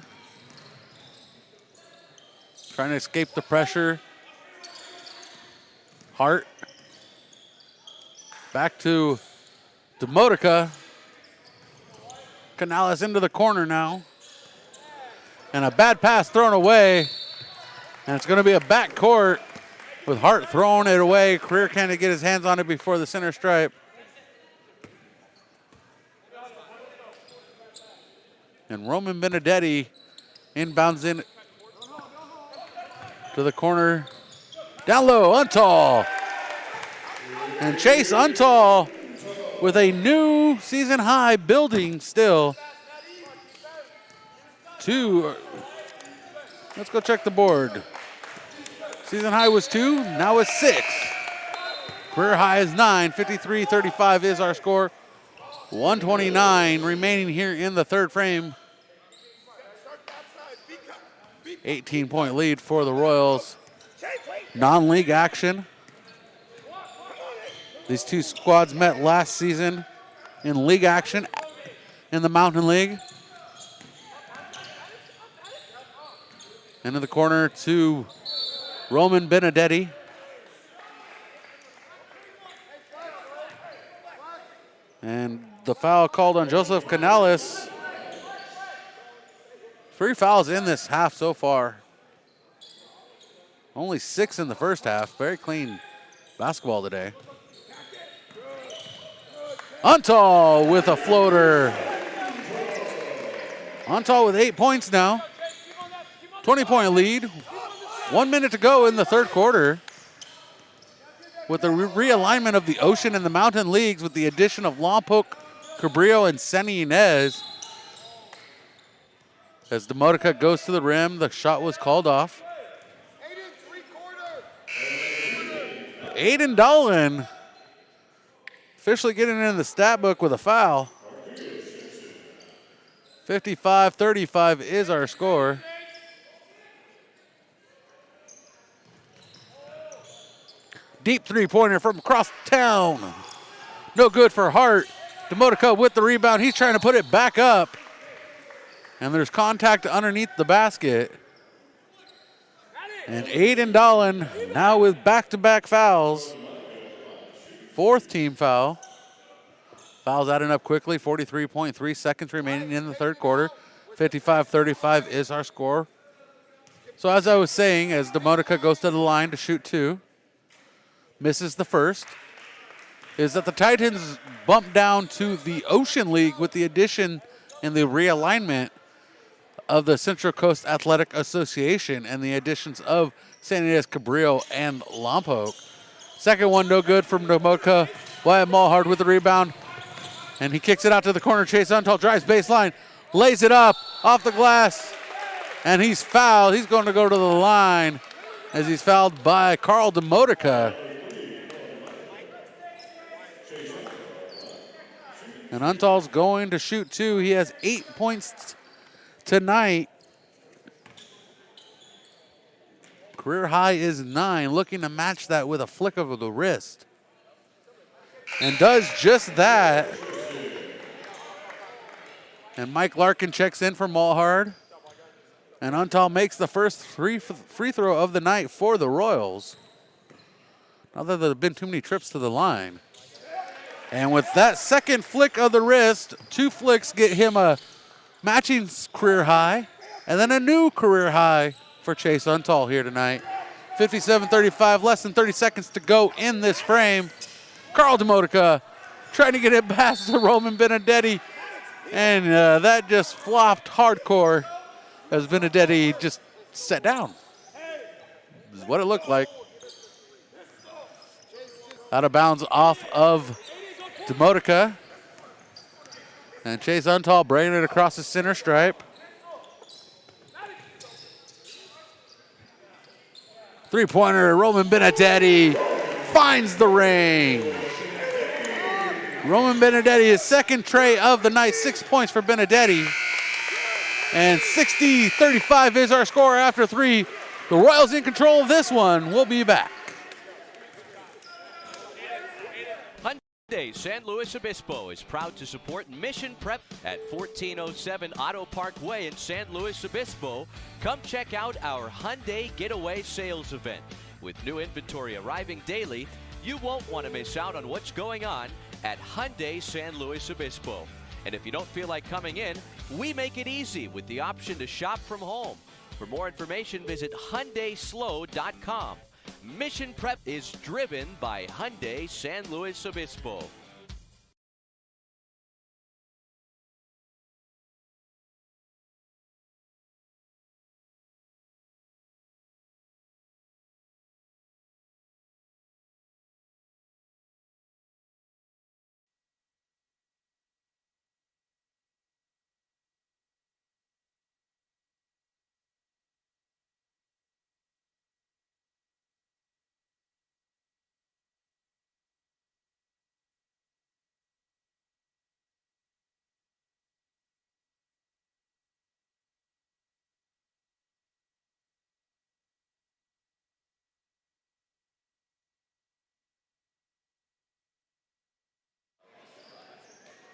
Trying to escape the pressure. Hart. Back to Demotica. Canales into the corner now. And a bad pass thrown away. And it's going to be a backcourt with Hart throwing it away. Greer can't get his hands on it before the center stripe. And Roman Benedetti inbounds in to the corner. Down low, Untall. And Chase Untall with a new season high building still. Let's go check the board. Season high was 2, now it's 6. Career high is 9, 53-35 is our score. 129 remaining here in the third frame. 18-point lead for the Royals. Non-league action. These two squads met last season in league action in the Mountain League. Into the corner to Roman Benedetti. And the foul called on Joseph Canales. 3 fouls in this half so far. Only 6 in the first half. Very clean basketball today. Untall with a floater. Untall with 8 points now. 20-point lead. 1 minute to go in the third quarter. With the realignment of the Ocean and the Mountain Leagues with the addition of Lompoc, Cabrillo, and Seni Inez. As Demotica goes to the rim, the shot was called off. Aiden Dolan officially getting into the stat book with a foul. 55-35 is our score. Deep three-pointer from across town. No good for Hart. Demotica with the rebound. He's trying to put it back up. And there's contact underneath the basket. And Aiden Dolan now with back-to-back fouls. 4th team foul. Fouls adding up quickly. 43.3 seconds remaining in the third quarter. 55-35 is our score. So as I was saying, as Demotica goes to the line to shoot 2, misses the first, is that the Titans bump down to the Ocean League with the addition and the realignment of the Central Coast Athletic Association and the additions of San Diego Cabrillo and Lompoc. Second one, no good from Demotica. Wyatt Mulhard with the rebound. And he kicks it out to the corner. Chase Untall drives baseline, lays it up off the glass, and he's fouled. He's going to go to the line as he's fouled by Carl Demotica. And Untall's going to shoot 2. He has 8 points tonight. Career high is 9, looking to match that with a flick of the wrist. And does just that. And Mike Larkin checks in for Mulhard. And Untall makes the first free throw of the night for the Royals. Not that there have been too many trips to the line. And with that second flick of the wrist, 2 flicks get him a matching career high, and then a new career high for Chase Untall here tonight. 57-35, less than 30 seconds to go in this frame. Carl Demodica trying to get it past to Roman Benedetti. And that just flopped hardcore as Benedetti just sat down. This is what it looked like. Out of bounds off of Demodica. And Chase Untall bringing it across the center stripe. Three-pointer, Roman Benedetti finds the ring. Roman Benedetti, his second tray of the night, 6 points for Benedetti. And 60-35 is our score after three. The Royals in control of this one. We'll be back. Hyundai San Luis Obispo is proud to support Mission Prep at 1407 Auto Park Way in San Luis Obispo. Come check out our Hyundai Getaway Sales event. With new inventory arriving daily, you won't want to miss out on what's going on at Hyundai San Luis Obispo. And if you don't feel like coming in, we make it easy with the option to shop from home. For more information, visit HyundaiSlow.com. Mission Prep is driven by Hyundai San Luis Obispo.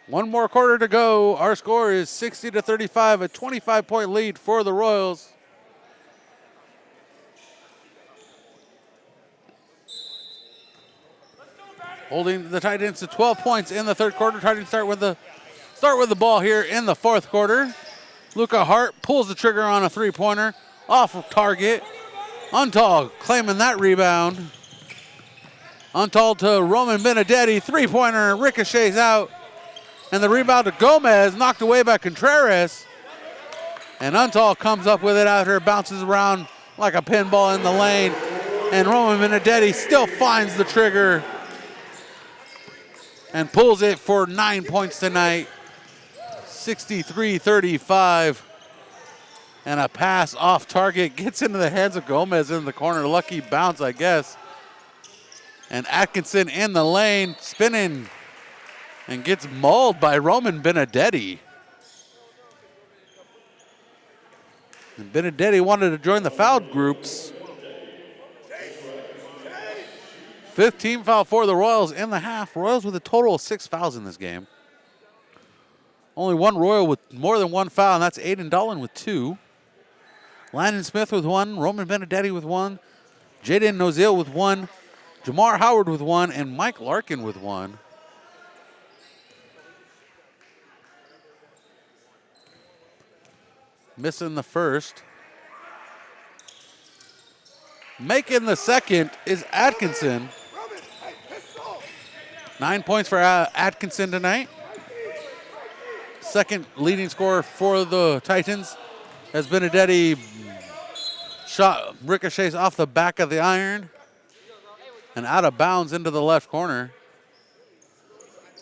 One more quarter to go. Our score is 60-35, a 25-point lead for the Royals. Holding the Titans to 12 points in the third quarter. Trying to start with the ball here in the fourth quarter. Luca Hart pulls the trigger on a three-pointer off of target. Untall claiming that rebound. Untall to Roman Benedetti. Three-pointer ricochets out. And the rebound to Gomez, knocked away by Contreras. And Untall comes up with it out here, bounces around like a pinball in the lane. And Roman Benedetti still finds the trigger and pulls it for 9 points tonight. 63-35. And a pass off target gets into the hands of Gomez in the corner. Lucky bounce, I guess. And Atkinson in the lane, spinning. And gets mauled by Roman Benedetti. And Benedetti wanted to join the foul groups. 5th team foul for the Royals in the half. Royals with a total of 6 fouls in this game. Only one Royal with more than one foul, and that's Aiden Dolan with 2. Landon Smith with 1, Roman Benedetti with 1, Jaden Nozil with 1, Jamar Howard with 1, and Mike Larkin with 1. Missing the first. Making the second is Atkinson. 9 points for Atkinson tonight. Second leading scorer for the Titans as Benedetti shot ricochets off the back of the iron and out of bounds into the left corner.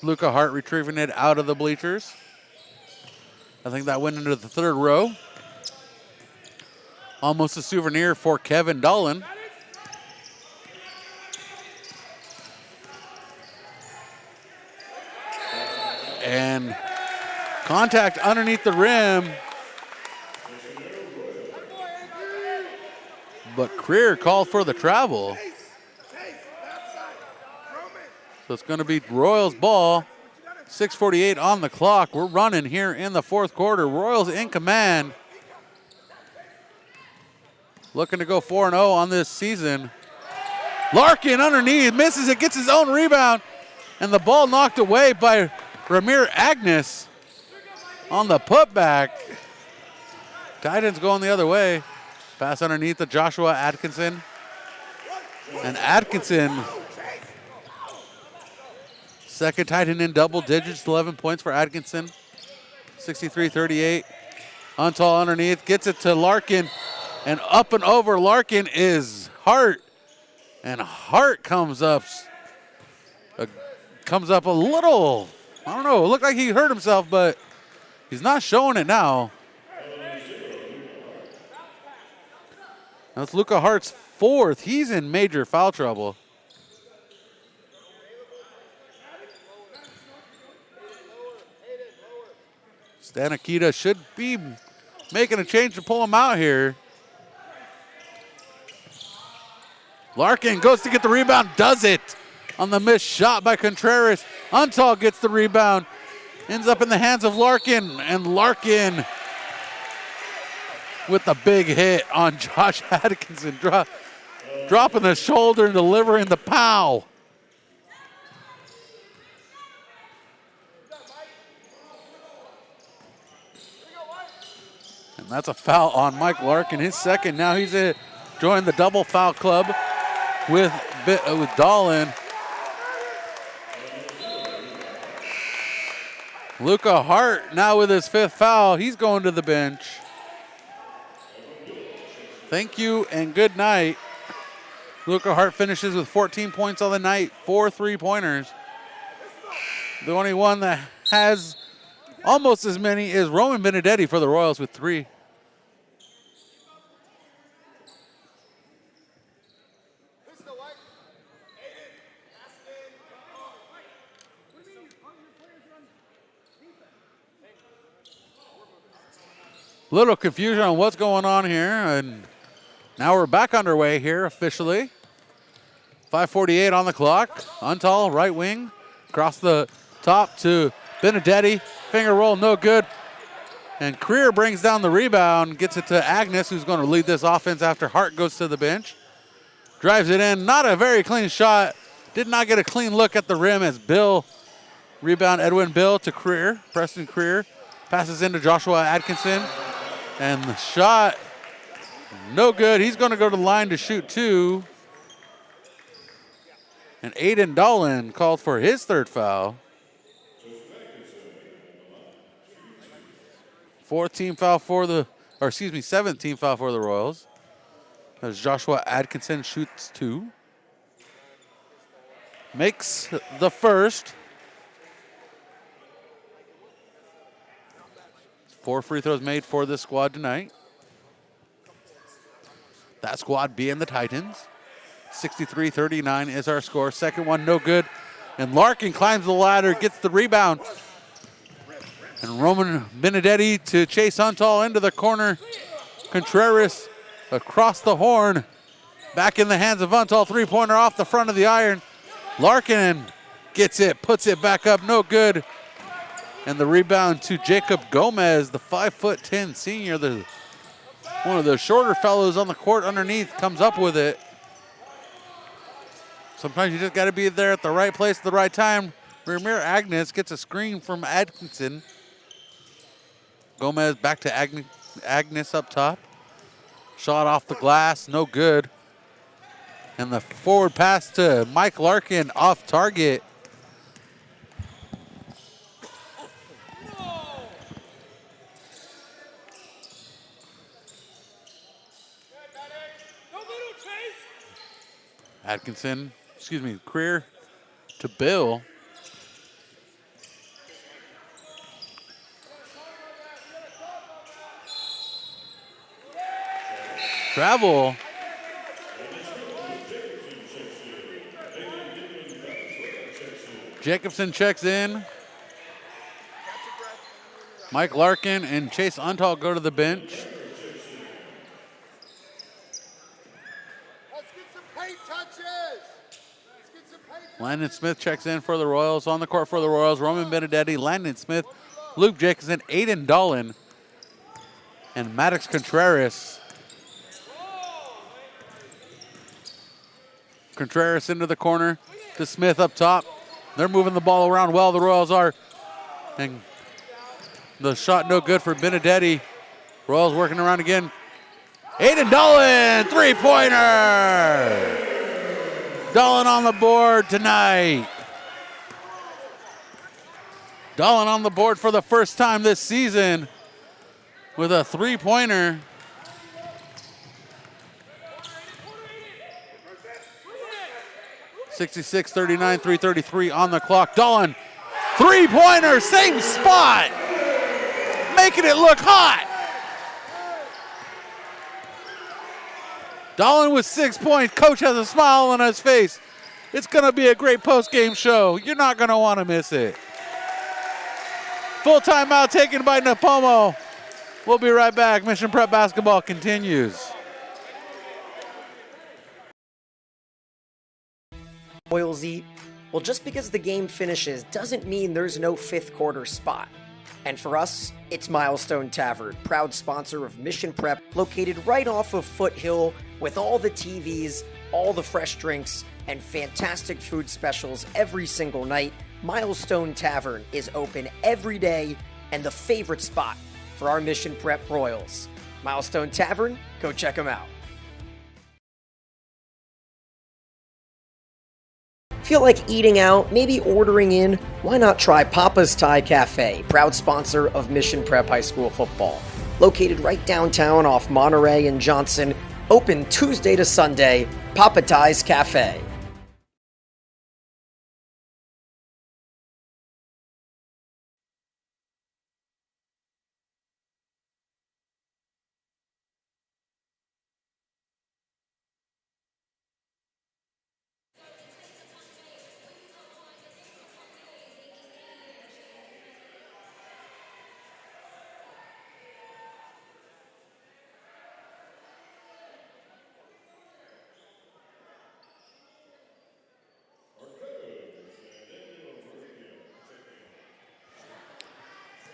Luca Hart retrieving it out of the bleachers. I think that went into the third row. Almost a souvenir for Kevin Dolan. And contact underneath the rim. But Creer called for the travel. So it's going to be Royals ball. 6:48 on the clock. We're running here in the fourth quarter. Royals in command. Looking to go 4-0 on this season. Larkin underneath, misses it, gets his own rebound. And the ball knocked away by Ramir Agnes on the putback. Titans going the other way. Pass underneath to Joshua Atkinson. And Atkinson Second Titan in double digits, 11 points for Atkinson. 63-38. Untall underneath, gets it to Larkin. And up and over Larkin is Hart. And Hart comes up a little, I don't know, it looked like he hurt himself, but he's not showing it now. That's Luca Hart's fourth. He's in major foul trouble. Stan Akita should be making a change to pull him out here. Larkin goes to get the rebound, does it on the missed shot by Contreras. Untall gets the rebound, ends up in the hands of Larkin, and Larkin with the big hit on Josh Atkinson, dropping the shoulder and delivering the pow. And that's a foul on Mike Larkin, his second. Now he's joined the double foul club with Dahlin. Luca Hart now with his fifth foul. He's going to the bench. Thank you and good night. Luca Hart finishes with 14 points on the night, 4 3-pointers. The only one that has almost as many is Roman Benedetti for the Royals with 3. Little confusion on what's going on here, and now we're back underway here officially. 5:48 on the clock. Untall, right wing, across the top to Benedetti. Finger roll, no good. And Creer brings down the rebound, gets it to Agnes, who's going to lead this offense after Hart goes to the bench. Drives it in, not a very clean shot. Did not get a clean look at the rim as Bill, rebound Edwin Bill to Creer, Preston Creer. Passes into Joshua Atkinson. And the shot, no good. He's going to go to the line to shoot 2. And Aiden Dahlin called for his third foul. 7th foul for the Royals. As Joshua Atkinson shoots 2. Makes the first. 4 free throws made for this squad tonight. That squad being the Titans. 63-39 is our score. Second one, no good. And Larkin climbs the ladder, gets the rebound. And Roman Benedetti to Chase Untall into the corner. Contreras across the horn. Back in the hands of Untall. 3-pointer off the front of the iron. Larkin gets it, puts it back up, no good. And the rebound to Jacob Gomez, the 5'10" senior, one of the shorter fellows on the court underneath, comes up with it. Sometimes you just got to be there at the right place at the right time. Ramir Agnes gets a screen from Atkinson. Gomez back to Agnes up top. Shot off the glass, no good. And the forward pass to Mike Larkin off target. Creer to Bill. Travel. Jacobson checks in. Mike Larkin and Chase Untall go to the bench. Landon Smith checks in for the Royals. On the court for the Royals, Roman Benedetti, Landon Smith, Luke Jacobson, Aiden Dahlin, and Maddox Contreras. Contreras into the corner to Smith up top. They're moving the ball around well, the Royals are. And the shot no good for Benedetti. Royals working around again. Aiden Dahlin, 3-pointer. Dahlin on the board tonight. Dolan on the board for the first time this season with a three-pointer. (66-39), 3:33 on the clock. Dolan, three-pointer, same spot, making it look hot. Dolan with 6 points. Coach has a smile on his face. It's going to be a great post-game show. You're not going to want to miss it. Full timeout taken by Nipomo. We'll be right back. Mission Prep basketball continues. Royalsy, well, just because the game finishes doesn't mean there's no fifth quarter spot. And for us, it's Milestone Tavern, proud sponsor of Mission Prep, located right off of Foothill with all the TVs, all the fresh drinks, and fantastic food specials every single night. Milestone Tavern is open every day and the favorite spot for our Mission Prep Royals. Milestone Tavern, go check them out. Feel like eating out, maybe ordering in? Why not try Papa's Thai Cafe, proud sponsor of Mission Prep High School football. Located right downtown off Monterey and Johnson, open Tuesday to Sunday, Papa Thai's Cafe.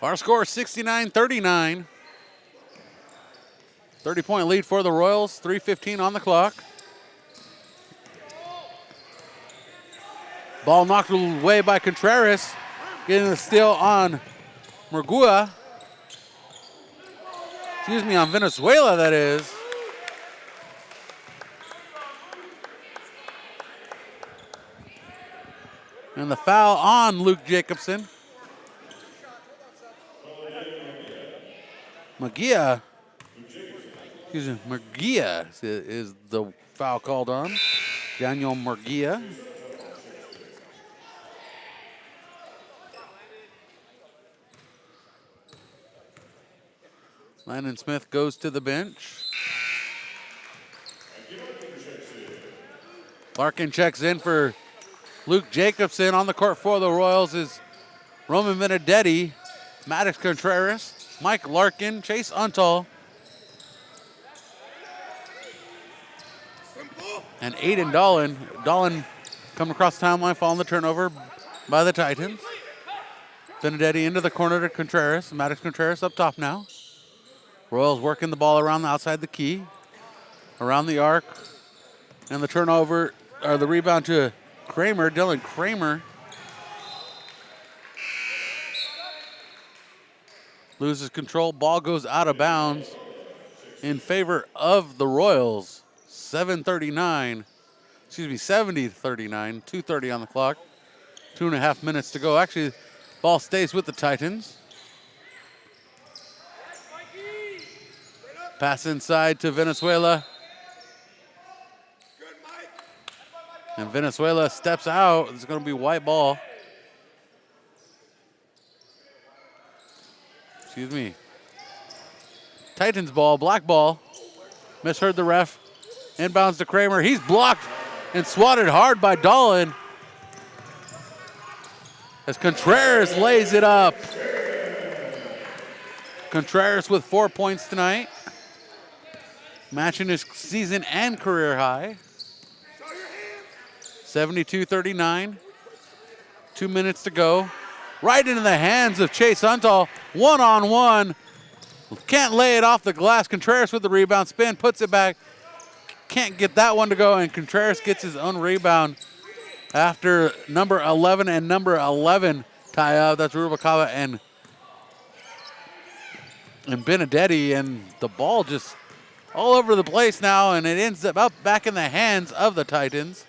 Our score 69-39. 30-point lead for the Royals, 3:15 on the clock. Ball knocked away by Contreras. Getting the steal on Murgua. Excuse me, on Venezuela, that is. And the foul on Luke Jacobson. Murguia is the foul called on. Daniel Murguia. Landon Smith goes to the bench. Larkin checks in for Luke Jacobson. On the court for the Royals is Roman Benedetti, Maddox Contreras, Mike Larkin, Chase Untal, and Aiden Dolan. Dolan coming across the timeline, following the turnover by the Titans. Benedetti into the corner to Contreras. Maddox Contreras up top now. Royals working the ball around the outside the key, around the arc, and the turnover, or the rebound to Kramer, Dylan Kramer. Loses control, ball goes out of bounds in favor of the Royals. 70-39, 2:30 on the clock. 2.5 minutes to go. Actually, ball stays with the Titans. Pass inside to Venezuela. And Venezuela steps out. It's going to be white ball. Excuse me. Titans ball, black ball. Misheard the ref. Inbounds to Kramer. He's blocked and swatted hard by Dolan as Contreras lays it up. Contreras with 4 points tonight, matching his season and career high. 72-39. 2 minutes to go. Right into the hands of Chase Untal. One-on-one. Can't lay it off the glass. Contreras with the rebound. Spin, puts it back. Can't get that one to go, and Contreras gets his own rebound after number 11 and number 11 tie up. That's Rubalcaba and Benedetti, and the ball just all over the place now, and it ends up back in the hands of the Titans.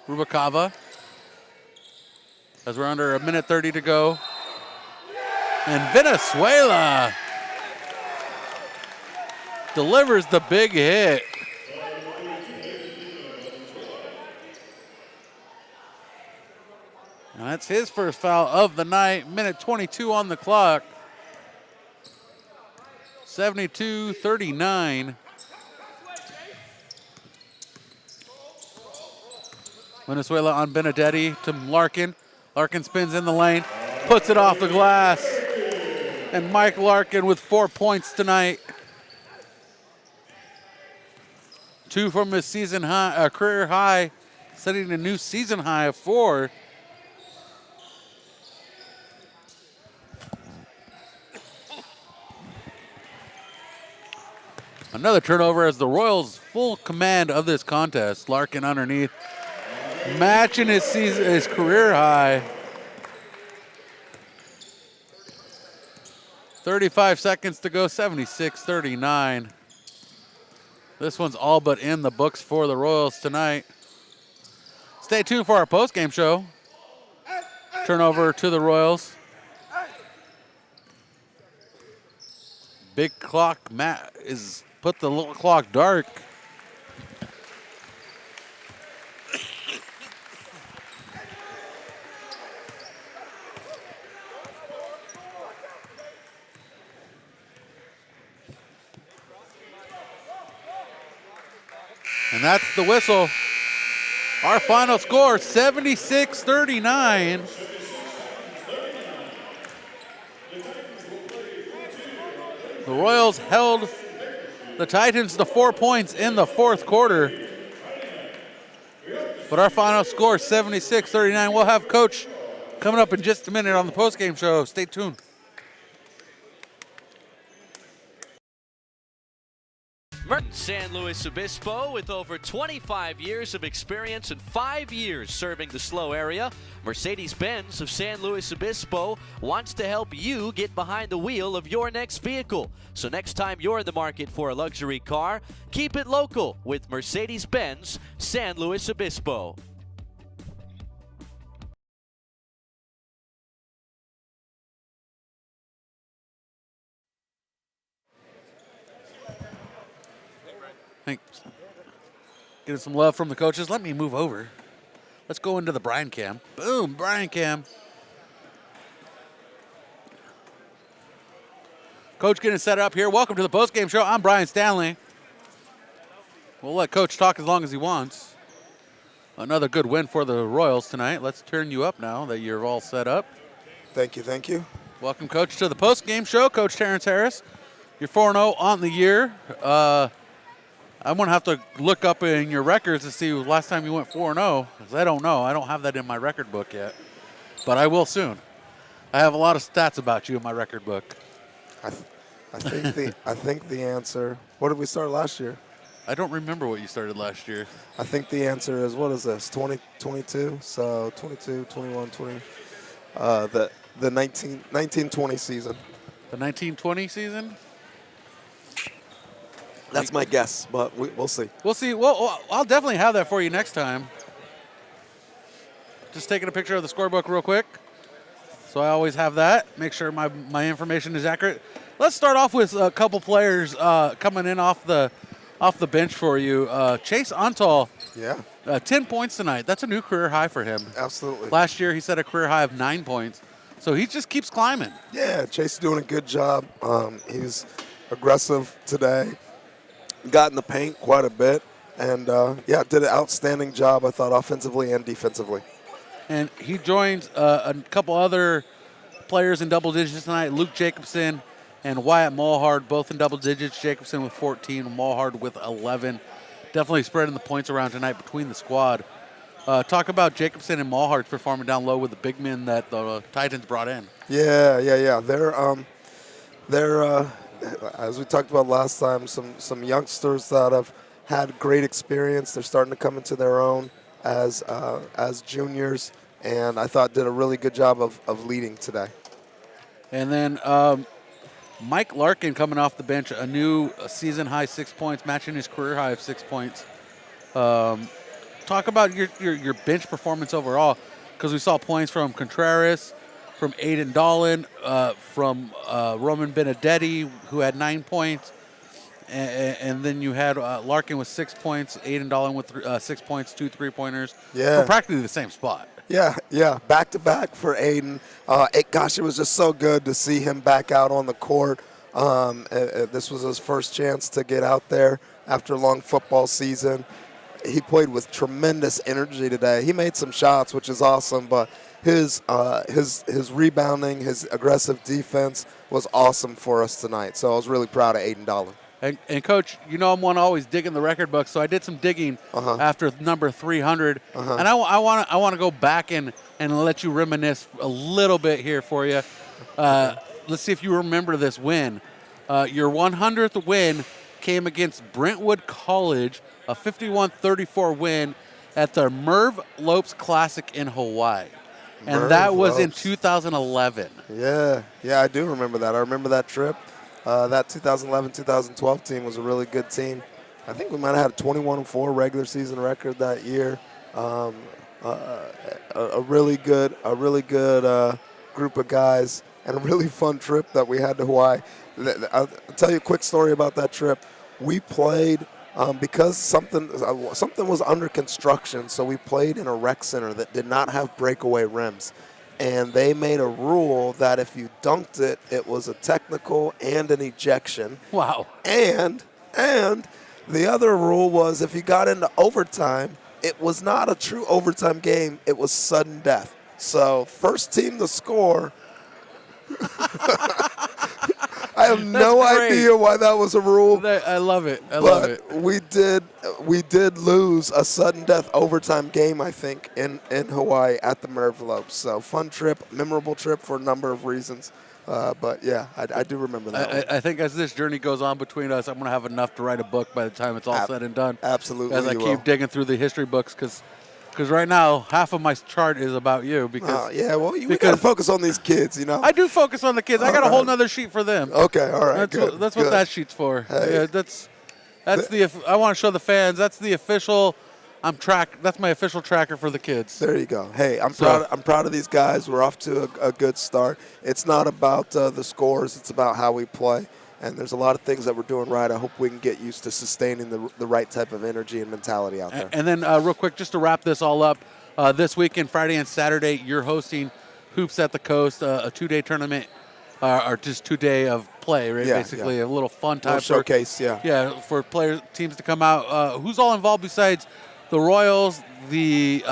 Rubacava. As we're under a minute 30 to go. And Venezuela delivers the big hit. And that's his first foul of the night. Minute 22 on the clock. 72-39. Venezuela on Benedetti to Larkin. Larkin spins in the lane, puts it off the glass. And Mike Larkin with 4 points tonight. 2 from his season high, career high, setting a new season high of 4. Another turnover as the Royals full command of this contest. Larkin underneath, matching his career high. 35 seconds to go, 76-39. This one's all but in the books for the Royals tonight. Stay tuned for our post-game show. Turnover to the Royals. Big clock, Matt is put the little clock dark. And that's the whistle. Our final score, 76-39. The Royals held the Titans to 4 points in the fourth quarter. But our final score, 76-39. We'll have Coach coming up in just a minute on the postgame show. Stay tuned. San Luis Obispo, with over 25 years of experience and 5 years serving the SLO area, Mercedes-Benz of San Luis Obispo wants to help you get behind the wheel of your next vehicle. So next time you're in the market for a luxury car, keep it local with Mercedes-Benz San Luis Obispo. Thanks. Getting some love from the coaches. Let me move over. Let's go into the Brian cam. Boom, Brian cam. Coach getting set up here. Welcome to the postgame show. I'm Brian Stanley. We'll let Coach talk as long as he wants. Another good win for the Royals tonight. Let's turn you up now that you're all set up. Thank you, thank you. Welcome, Coach, to the postgame show. Coach Terrence Harris. You're 4-0 on the year. I'm going to have to look up in your records to see last time you went 4-0, because I don't know. I don't have that in my record book yet, but I will soon. I have a lot of stats about you in my record book. I think the answer, what did we start last year? I don't remember what you started last year. I think the answer is, what is this, 2022? So 22, 21, 20, the 1920 season. The 1920 season? That's my guess, but we'll see. We'll see. Well, I'll definitely have that for you next time. Just taking a picture of the scorebook real quick. So I always have that. Make sure my information is accurate. Let's start off with a couple players coming in off the bench for you. Chase Antal. Yeah. 10 points tonight. That's a new career high for him. Absolutely. Last year he set a career high of 9 points. So he just keeps climbing. Yeah, Chase is doing a good job. He's aggressive today. Got in the paint quite a bit. And, did an outstanding job, I thought, offensively and defensively. And he joins a couple other players in double digits tonight. Luke Jacobson and Wyatt Mulhard, both in double digits. Jacobson with 14, Mulhard with 11. Definitely spreading the points around tonight between the squad. Talk about Jacobson and Mulhard's performing down low with the big men that the Titans brought in. Yeah. They're as we talked about last time, some youngsters that have had great experience. They're starting to come into their own as juniors, and I thought did a really good job of leading today. And then Mike Larkin coming off the bench, a new season high 6 points, matching his career high of 6 points. talk about your bench performance overall, because we saw points from Contreras, from Aiden Dolan, from Roman Benedetti, who had 9 points, and then you had Larkin with 6 points, Aiden Dolan with 6 points, 2 3-pointers. Yeah. From practically the same spot. Yeah, back-to-back for Aiden. It was just so good to see him back out on the court. This was his first chance to get out there after a long football season. He played with tremendous energy today. He made some shots, which is awesome, but his rebounding, his aggressive defense was awesome for us tonight. So I was really proud of Aiden Dolan. And Coach, you know I'm one always digging the record books, so I did some digging after number 300, and I want to go back and let you reminisce a little bit here for you. Let's see if you remember this win. Your 100th win came against Brentwood College, a 51-34 win at the Merv Lopes Classic in Hawaii, and that was in 2011. Yeah, I do remember that. I remember that trip. That 2011-2012 team was a really good team. I think we might have had a 21-4 regular season record that year. A really good group of guys, and a really fun trip that we had to Hawaii. I'll tell you a quick story about that trip. We played because something was under construction, so we played in a rec center that did not have breakaway rims. And they made a rule that if you dunked it, it was a technical and an ejection. Wow. And the other rule was if you got into overtime, it was not a true overtime game. It was sudden death. So first team to score. I have no idea why that was a rule. I love it. I love it. We did lose a sudden death overtime game, I think, in Hawaii at the Merv Lopes. So fun trip, memorable trip for a number of reasons. But yeah, I do remember that. I think as this journey goes on between us, I'm going to have enough to write a book by the time it's all said and done. Absolutely. As I keep digging through the history books, because right now half of my chart is about you. Because we got to focus on these kids, you know. I do focus on the kids. I got a whole nother sheet for them. Okay, all right. That's what that sheet's for. Hey. Yeah, I want to show the fans. That's the official. That's my official tracker for the kids. There you go. Hey, I'm proud of these guys. We're off to a good start. It's not about the scores. It's about how we play. And there's a lot of things that we're doing right. I hope we can get used to sustaining the right type of energy and mentality out there. And then real quick, just to wrap this all up, this weekend, Friday and Saturday, you're hosting Hoops at the Coast, a 2-day tournament, or just 2-day of play, right? Yeah, Basically, a little fun time. Showcase, Yeah, for teams to come out. Who's all involved besides the Royals, the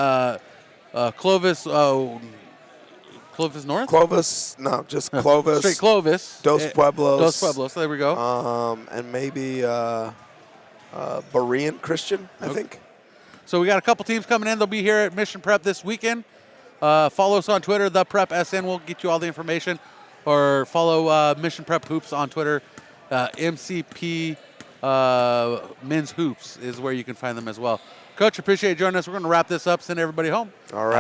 Clovis North? Just Clovis. Straight Clovis. Dos Pueblos. There we go. And maybe Berean Christian, I think. So we got a couple teams coming in. They'll be here at Mission Prep this weekend. Follow us on Twitter, The Prep SN. We'll get you all the information. Or follow Mission Prep Hoops on Twitter. MCP Men's Hoops is where you can find them as well. Coach, appreciate you joining us. We're going to wrap this up, send everybody home. All right.